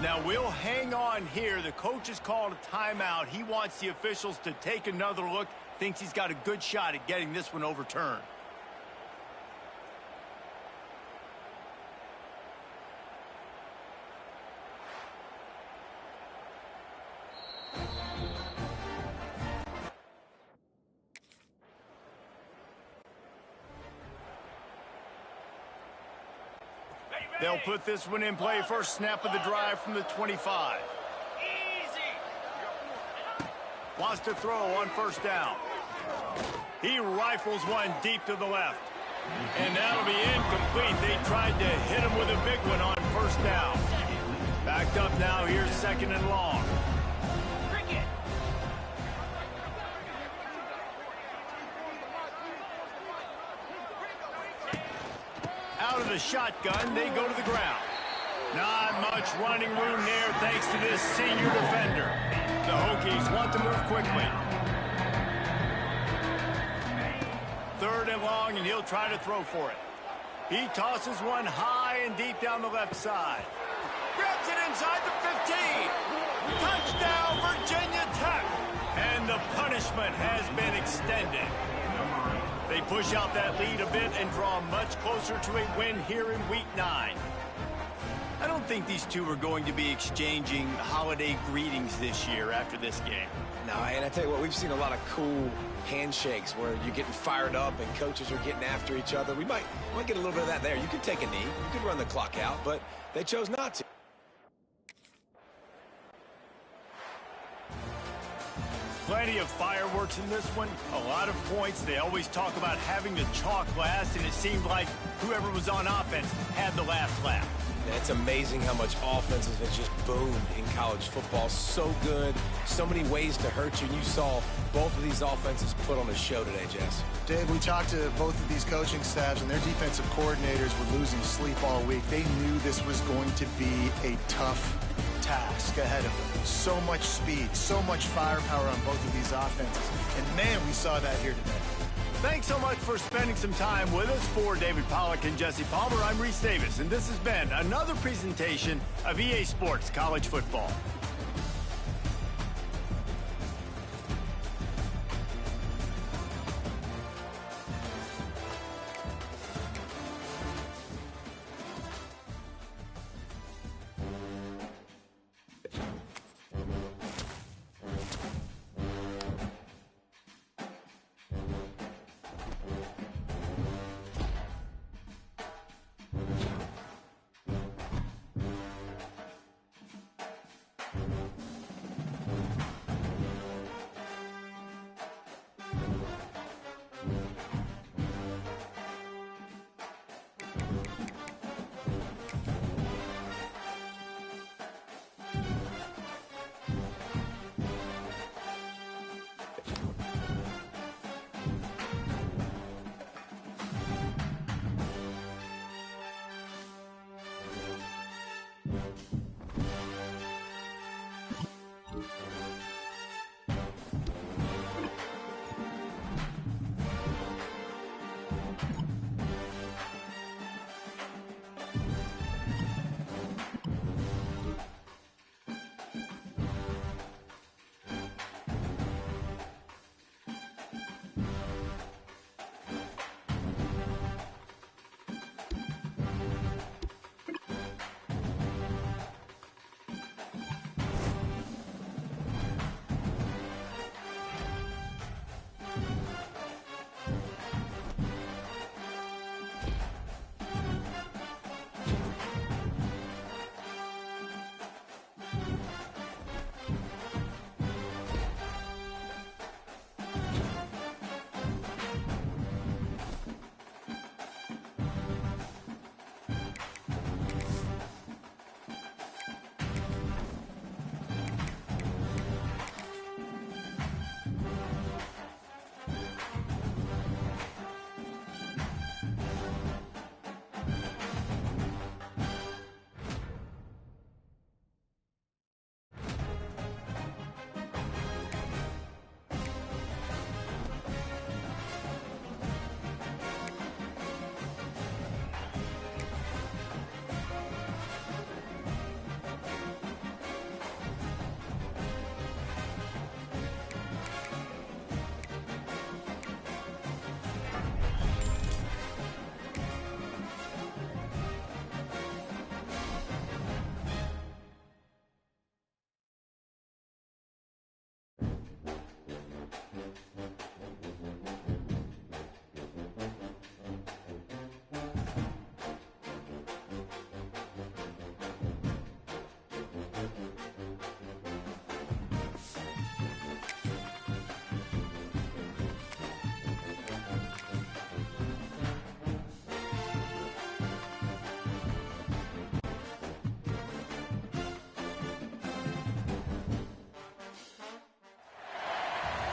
[SPEAKER 1] Now we'll hang on here. The coach has called a timeout. He wants the officials to take another look. Thinks he's got a good shot at getting this one overturned. They'll put this one in play. First snap of the drive from the 25.
[SPEAKER 4] Easy.
[SPEAKER 1] Wants to throw on first down. He rifles one deep to the left. And that'll be incomplete. They tried to hit him with a big one on first down. Backed up now. Here's 2nd and long.
[SPEAKER 4] Cricket.
[SPEAKER 1] Out of the shotgun, they go to the ground. Not much running room there thanks to this senior defender. The Hokies want to move quickly. 3rd and long, and he'll try to throw for it. He tosses one high and deep down the left side. Grabs it inside the 15. Touchdown, Virginia Tech. And the punishment has been extended. They push out that lead a bit and draw much closer to a win here in Week 9. I don't think these two are going to be exchanging holiday greetings this year after this game.
[SPEAKER 3] No, and I tell you what, we've seen a lot of cool handshakes where you're getting fired up and coaches are getting after each other. We might get a little bit of that there. You could take a knee, you could run the clock out, but they chose not to.
[SPEAKER 1] Plenty of fireworks in this one, a lot of points. They always talk about having the chalk last, and it seemed like whoever was on offense had the last laugh.
[SPEAKER 3] It's amazing how much offenses have just boomed in college football. So good, so many ways to hurt you. And you saw both of these offenses put on a show today, Jess.
[SPEAKER 2] Dave, we talked to both of these coaching staffs, and their defensive coordinators were losing sleep all week. They knew this was going to be a tough task ahead of them. So much speed, so much firepower on both of these offenses. And, man, we saw that here today.
[SPEAKER 1] Thanks so much for spending some time with us. For David Pollack and Jesse Palmer, I'm Reese Davis, and this has been another presentation of EA Sports College Football.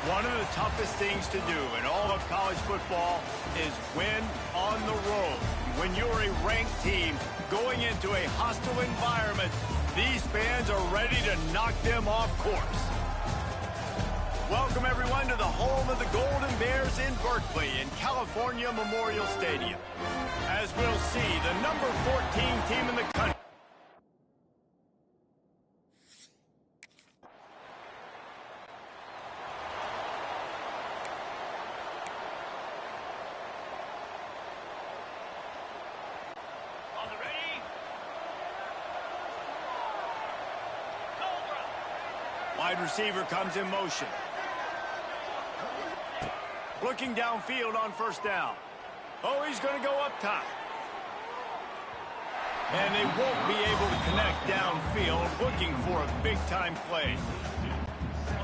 [SPEAKER 1] One of the toughest things to do in all of college football is win on the road. When you're a ranked team going into a hostile environment, these fans are ready to knock them off course. Welcome, everyone, to the home of the Golden Bears in Berkeley in California Memorial Stadium. As we'll see, the number 14 team in the country.
[SPEAKER 4] On the ready. Cobra.
[SPEAKER 1] Wide receiver comes in motion. Looking downfield on first down. Oh, he's going to go up top. And they won't be able to connect downfield, looking for a big-time play.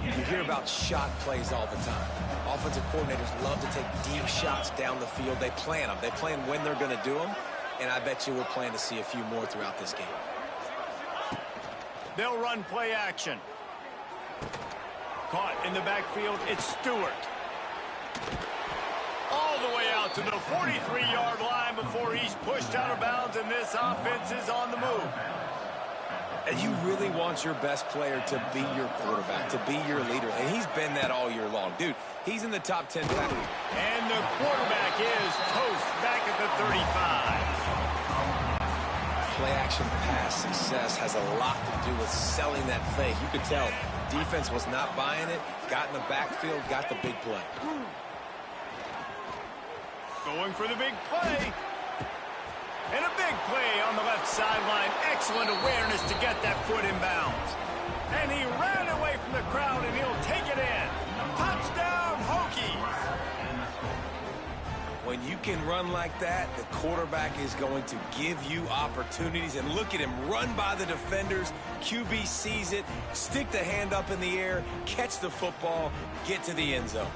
[SPEAKER 3] You hear about shot plays all the time. Offensive coordinators love to take deep shots down the field. They plan them. They plan when they're going to do them. And I bet you we'll plan to see a few more throughout this game.
[SPEAKER 1] They'll run play action. Caught in the backfield, it's Stewart. All the way out to the 43-yard line before he's pushed out of bounds, and this offense is on the move.
[SPEAKER 3] And you really want your best player to be your quarterback, to be your leader. And he's been that all year long. Dude, he's in the top 10 pack.
[SPEAKER 1] And the quarterback is toast back at the 35.
[SPEAKER 3] Play-action pass success has a lot to do with selling that fake. You could tell defense was not buying it, got in the backfield, got the big play.
[SPEAKER 1] Going for the big play. And a big play on the left sideline. Excellent awareness to get that foot in bounds. And he ran away from the crowd, and he'll take it in. Touchdown, Hokies.
[SPEAKER 3] When you can run like that, the quarterback is going to give you opportunities. And look at him run by the defenders. QB sees it, stick the hand up in the air, catch the football, get to the end zone.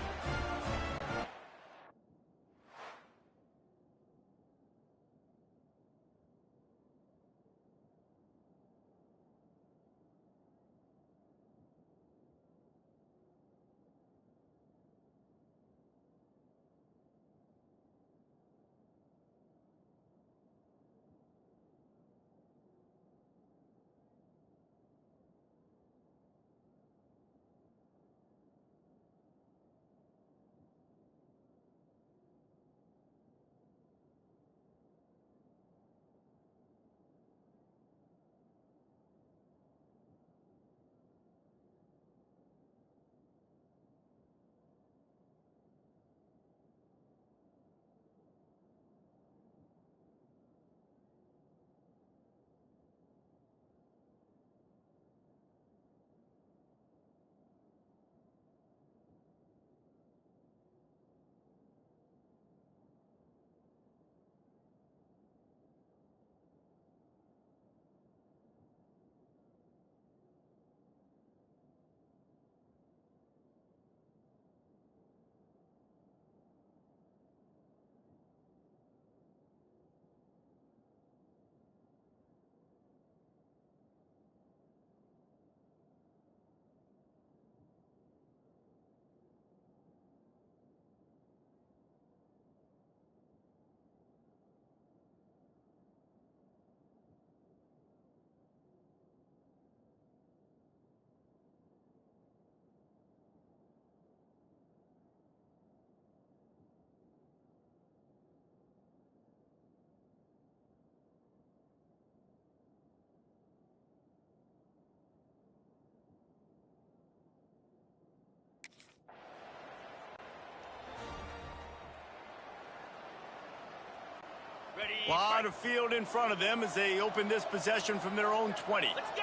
[SPEAKER 4] Ready.
[SPEAKER 1] A lot of field in front of them as they open this possession from their own 20.
[SPEAKER 4] Let's go.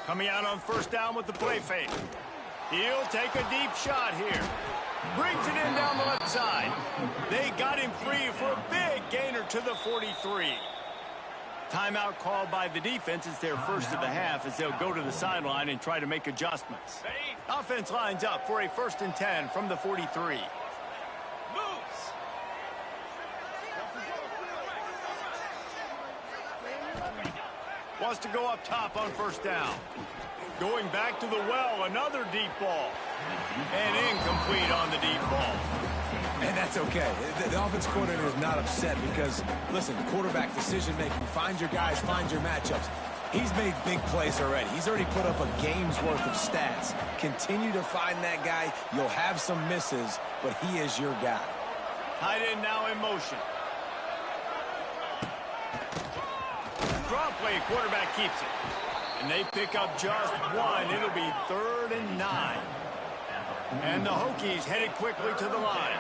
[SPEAKER 1] Coming out on first down with the play fake. He'll take a deep shot here. Brings it in down the left side. They got him free for a big gainer to the 43. Timeout called by the defense. It's their first of the half as they'll go to the sideline and try to make adjustments.
[SPEAKER 4] Ready.
[SPEAKER 1] Offense lines up for a 1st and 10 from the 43.
[SPEAKER 4] Moves.
[SPEAKER 1] Wants to go up top on first down. Going back to the well, another deep ball. And incomplete on the deep ball.
[SPEAKER 3] And that's okay. The offense coordinator is not upset because, listen, quarterback decision-making, find your guys, find your matchups. He's made big plays already. He's already put up a game's worth of stats. Continue to find that guy. You'll have some misses, but he is your guy.
[SPEAKER 1] Tight end now in motion. Draw play, quarterback keeps it. And they pick up just one. It'll be 3rd and 9. And the Hokies headed quickly to the line.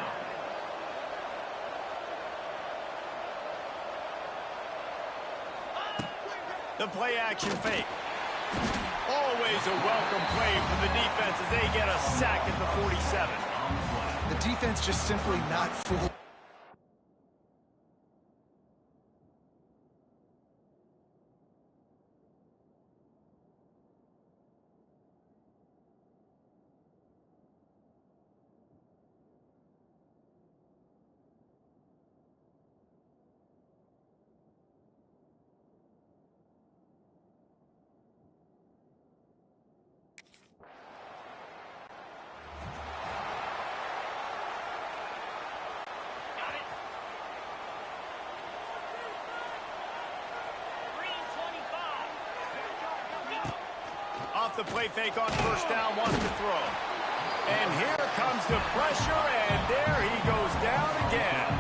[SPEAKER 1] The play action fake. Always a welcome play for the defense as they get a sack at the 47.
[SPEAKER 2] The defense just simply not fooled.
[SPEAKER 1] Off the play fake on first down, wants to throw. And here comes the pressure, and there he goes down again.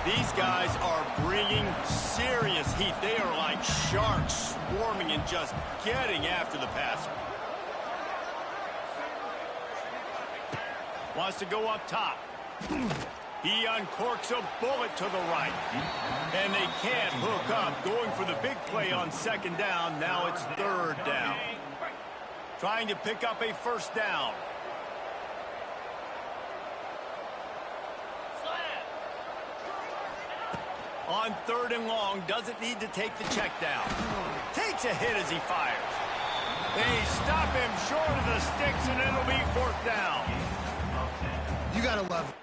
[SPEAKER 1] These guys are bringing serious heat. They are like sharks swarming and just getting after the passer. Wants to go up top. He uncorks a bullet to the right. And they can't hook up. Going for the big play on second down. Now it's 3rd down. Trying to pick up a first down. On 3rd and long, doesn't need to take the check down. Takes a hit as he fires. They stop him short of the sticks, and it'll be 4th down.
[SPEAKER 2] You gotta love it.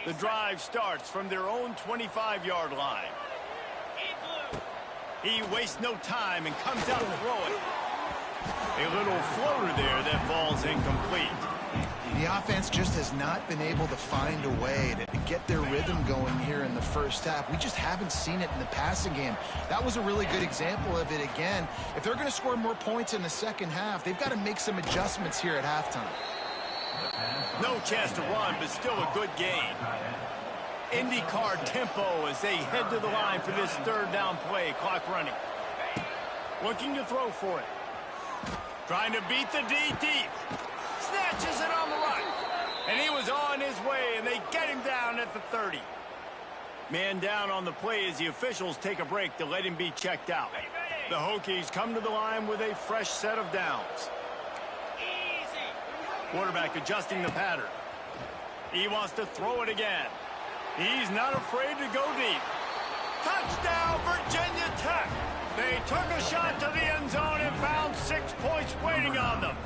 [SPEAKER 1] The drive starts from their own 25-yard line. He wastes no time and comes out to throw it. A little floater there that falls incomplete.
[SPEAKER 2] The offense just has not been able to find a way to get their rhythm going here in the first half. We just haven't seen it in the passing game. That was a really good example of it again. If they're going to score more points in the second half, they've got to make some adjustments here at halftime.
[SPEAKER 1] No chance to run, but still a good gain. IndyCar tempo as they head to the line for this 3rd down play. Clock running. Looking to throw for it. Trying to beat the D deep. Snatches it on the right. And he was on his way, and they get him down at the 30. Man down on the play as the officials take a break to let him be checked out. The Hokies come to the line with a fresh set of downs. Quarterback adjusting the pattern. He wants to throw it again. He's not afraid to go deep. Touchdown, Virginia Tech. They took a shot to the end zone and found 6 points waiting on them.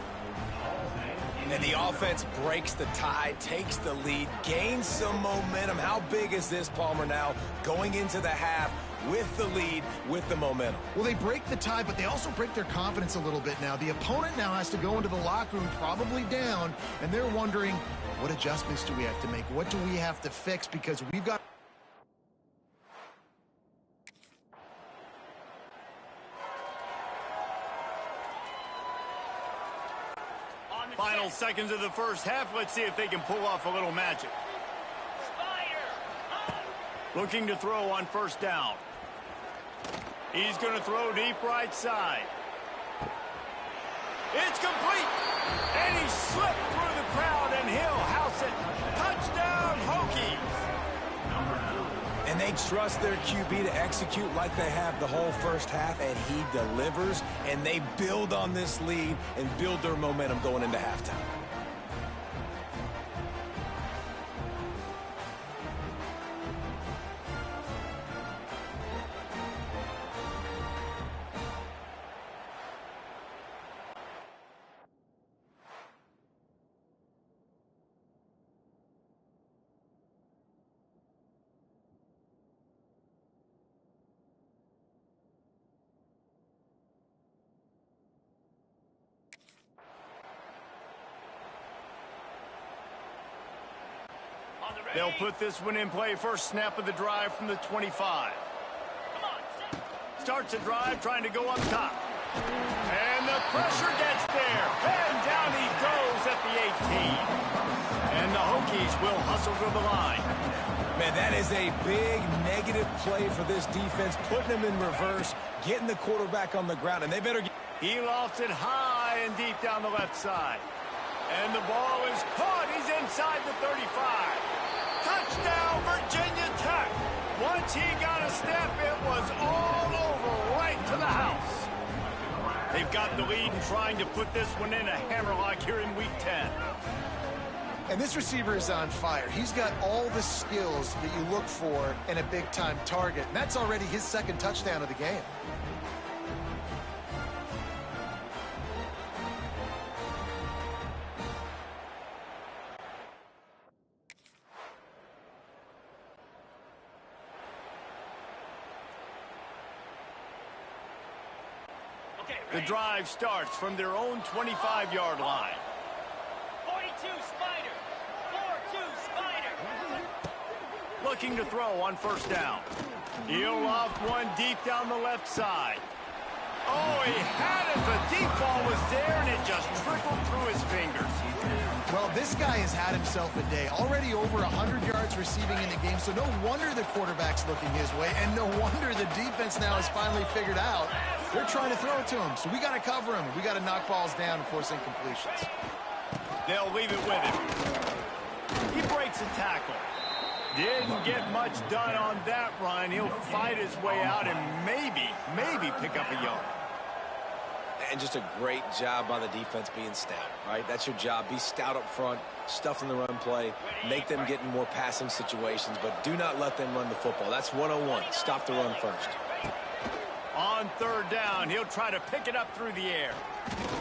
[SPEAKER 3] And the offense breaks the tie, takes the lead, gains some momentum. How big is this, Palmer, now going into the half with the lead, with the momentum?
[SPEAKER 2] Well, they break the tie, but they also break their confidence a little bit now. The opponent now has to go into the locker room probably down, and they're wondering, what adjustments do we have to make? What do we have to fix? Because we've got...
[SPEAKER 1] Final seconds of the first half. Let's see if they can pull off a little magic. Looking to throw on first down. He's going to throw deep right side. It's complete. And he slipped through the crowd, and he'll house it. Touchdown, Hokies.
[SPEAKER 3] And And they trust their QB to execute like they have the whole first half, and he delivers, and they build on this lead and build their momentum going into halftime.
[SPEAKER 1] They'll put this one in play. First snap of the drive from the 25. Starts the drive trying to go up top. And the pressure gets there. And down he goes at the 18. And the Hokies will hustle to the line.
[SPEAKER 3] Man, that is a big negative play for this defense, putting them in reverse, getting the quarterback on the ground, and they better get...
[SPEAKER 1] He lofts it high and deep down the left side. And the ball is caught. He's inside the 35. Touchdown, Virginia Tech. Once he got a step, it was all over, right to the house. They've got the lead and trying to put this one in a hammerlock here in Week 10.
[SPEAKER 2] And this receiver is on fire. He's got all the skills that you look for in a big-time target. And that's already his second touchdown of the game.
[SPEAKER 1] The drive starts from their own 25-yard line.
[SPEAKER 4] 42 Spider. 4-2 Spider.
[SPEAKER 1] Looking to throw on first down. He'll loft one deep down the left side. Oh, he had it. The deep ball was there, and it just trickled through his fingers.
[SPEAKER 2] Well, this guy has had himself a day. Already over 100 yards receiving in the game, so no wonder the quarterback's looking his way, and no wonder the defense now has finally figured out they're trying to throw it to him. So we got to cover him. We got to knock balls down and force incompletions.
[SPEAKER 1] They'll leave it with him. He breaks a tackle. Didn't get much done on that run. He'll fight his way out and maybe pick up a yard.
[SPEAKER 3] And just a great job by the defense being stout, right? That's your job. Be stout up front, stuff in the run play, make them get in more passing situations, but do not let them run the football. That's 101. Stop the run first.
[SPEAKER 1] On third down, he'll try to pick it up through the air.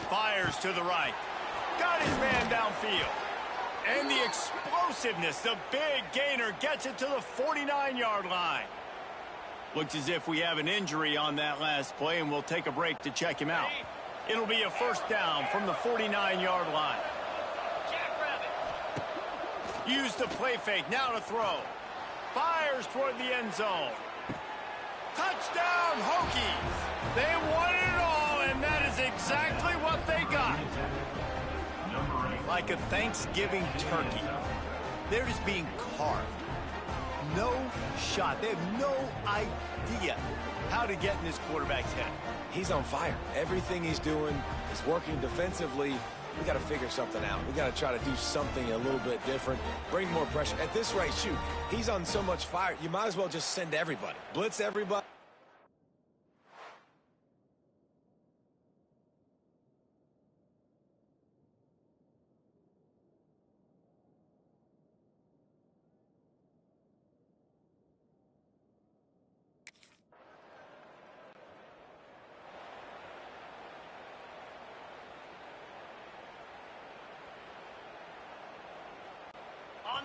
[SPEAKER 1] Fires to the right. Got his man downfield. And the explosiveness, the big gainer gets it to the 49-yard line. Looks as if we have an injury on that last play, and we'll take a break to check him out. It'll be a first down from the 49-yard line. Use the play fake, now to throw. Fires toward the end zone. Touchdown, Hokies! They wanted it all, and that is exactly what they got. Like a Thanksgiving turkey, they're just being carved. No shot. They have no idea how to get in this quarterback's head.
[SPEAKER 3] He's on fire. Everything he's doing is working defensively. We got to figure something out. We got to try to do something a little bit different, bring more pressure. At this rate, shoot, he's on so much fire, you might as well just send everybody. Blitz everybody.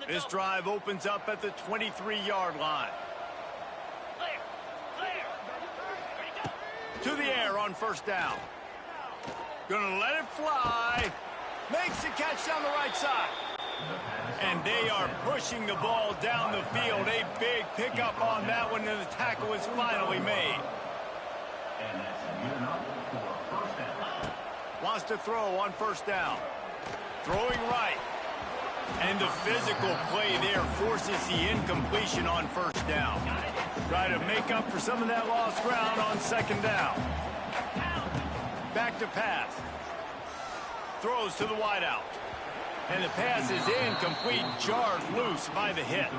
[SPEAKER 1] This drive opens up at the 23-yard line. To the air on first down. Gonna let it fly. Makes the catch down the right side. And they are pushing the ball down the field. A big pickup on that one, and the tackle is finally made. Wants to throw on first down. Throwing right. And the physical play there forces the incompletion on first down. Try to make up for some of that lost ground on second down. Back to pass. Throws to the wideout. And the pass is incomplete, jarred loose by the hit.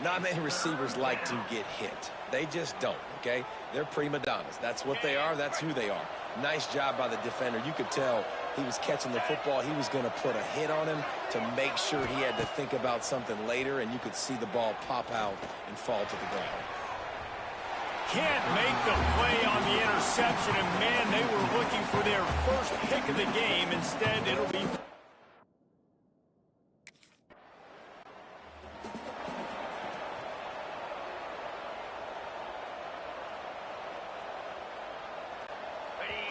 [SPEAKER 3] Not many receivers like to get hit. They just don't, okay? They're prima donnas. That's what they are. That's who they are. Nice job by the defender. You could tell he was catching the football. He was going to put a hit on him to make sure he had to think about something later, and you could see the ball pop out and fall to the ground.
[SPEAKER 1] Can't make the play on the interception, and man, they were looking for their first pick of the game. Instead, it'll be...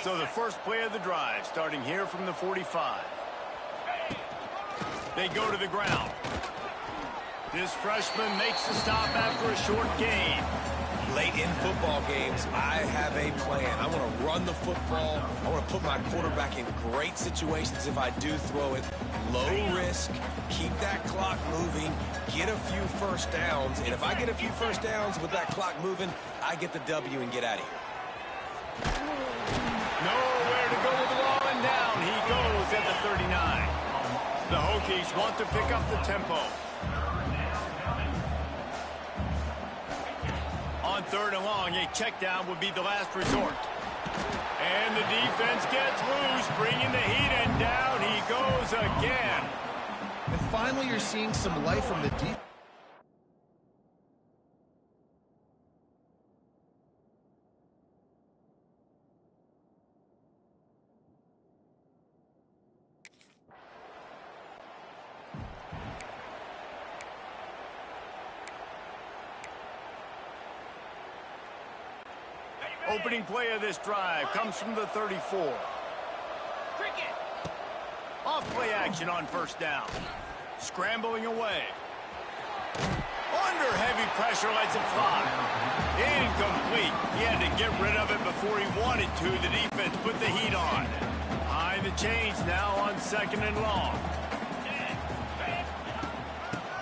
[SPEAKER 1] So the first play of the drive, starting here from the 45. They go to the ground. This freshman makes the stop after a short gain.
[SPEAKER 3] Late in football games, I have a plan. I want to run the football. I want to put my quarterback in great situations if I do throw it. Low risk, keep that clock moving, get a few first downs. And if I get a few first downs with that clock moving, I get the W and get out of here.
[SPEAKER 1] Nowhere to go with the ball, and down he goes at the 39. The Hokies want to pick up the tempo. On third and long, a check down would be the last resort. And the defense gets loose, bringing the heat, and down he goes again.
[SPEAKER 2] And finally, you're seeing some life from the defense.
[SPEAKER 1] Opening play of this drive comes from the 34.
[SPEAKER 4] Cricket.
[SPEAKER 1] Off play action on first down. Scrambling away. Under heavy pressure, lets it fly. Incomplete. He had to get rid of it before he wanted to. The defense put the heat on. Behind the chains now on second and long.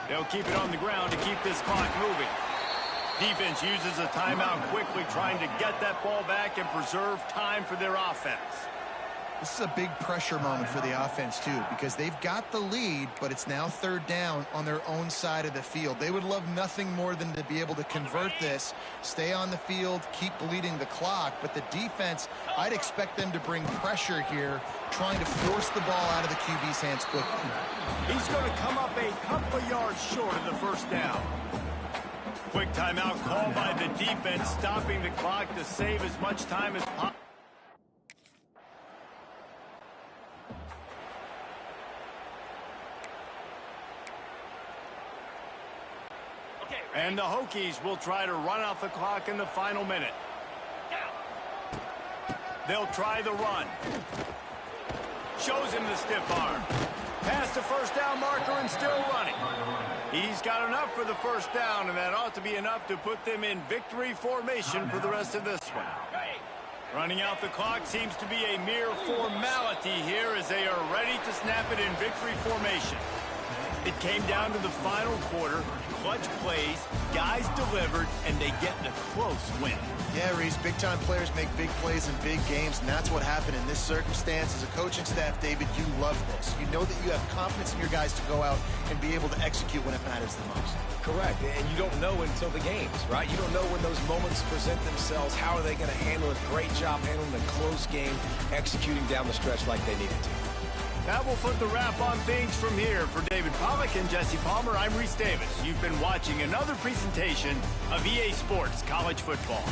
[SPEAKER 1] They'll keep it on the ground to keep this clock moving. Defense uses a timeout quickly, trying to get that ball back and preserve time for their offense.
[SPEAKER 2] This is a big pressure moment for the offense, too, because they've got the lead, but it's now third down on their own side of the field. They would love nothing more than to be able to convert this, stay on the field, keep bleeding the clock. But the defense, I'd expect them to bring pressure here, trying to force the ball out of the QB's hands quickly.
[SPEAKER 1] He's going to come up a couple of yards short of the first down. Quick timeout called by the defense, stopping the clock to save as much time as possible. And the Hokies will try to run off the clock in the final minute. They'll try the run. Shows him the stiff arm. Past the first down marker and still running. He's got enough for the first down, and that ought to be enough to put them in victory formation for the rest of this one. Running out the clock seems to be a mere formality here as they are ready to snap it in victory formation. It came down to the final quarter, clutch plays, guys delivered, and they get a close win.
[SPEAKER 2] Yeah, Reese, big-time players make big plays in big games, and that's what happened in this circumstance. As a coaching staff, David, you love this. You know that you have confidence in your guys to go out and be able to execute when it matters the most.
[SPEAKER 3] Correct, and you don't know until the games, right? You don't know when those moments present themselves. How are they going to handle it? Great job handling a close game, executing down the stretch like they needed to.
[SPEAKER 1] That will put the wrap on things from here. For David Pollack and Jesse Palmer, I'm Reese Davis. You've been watching another presentation of EA Sports College Football.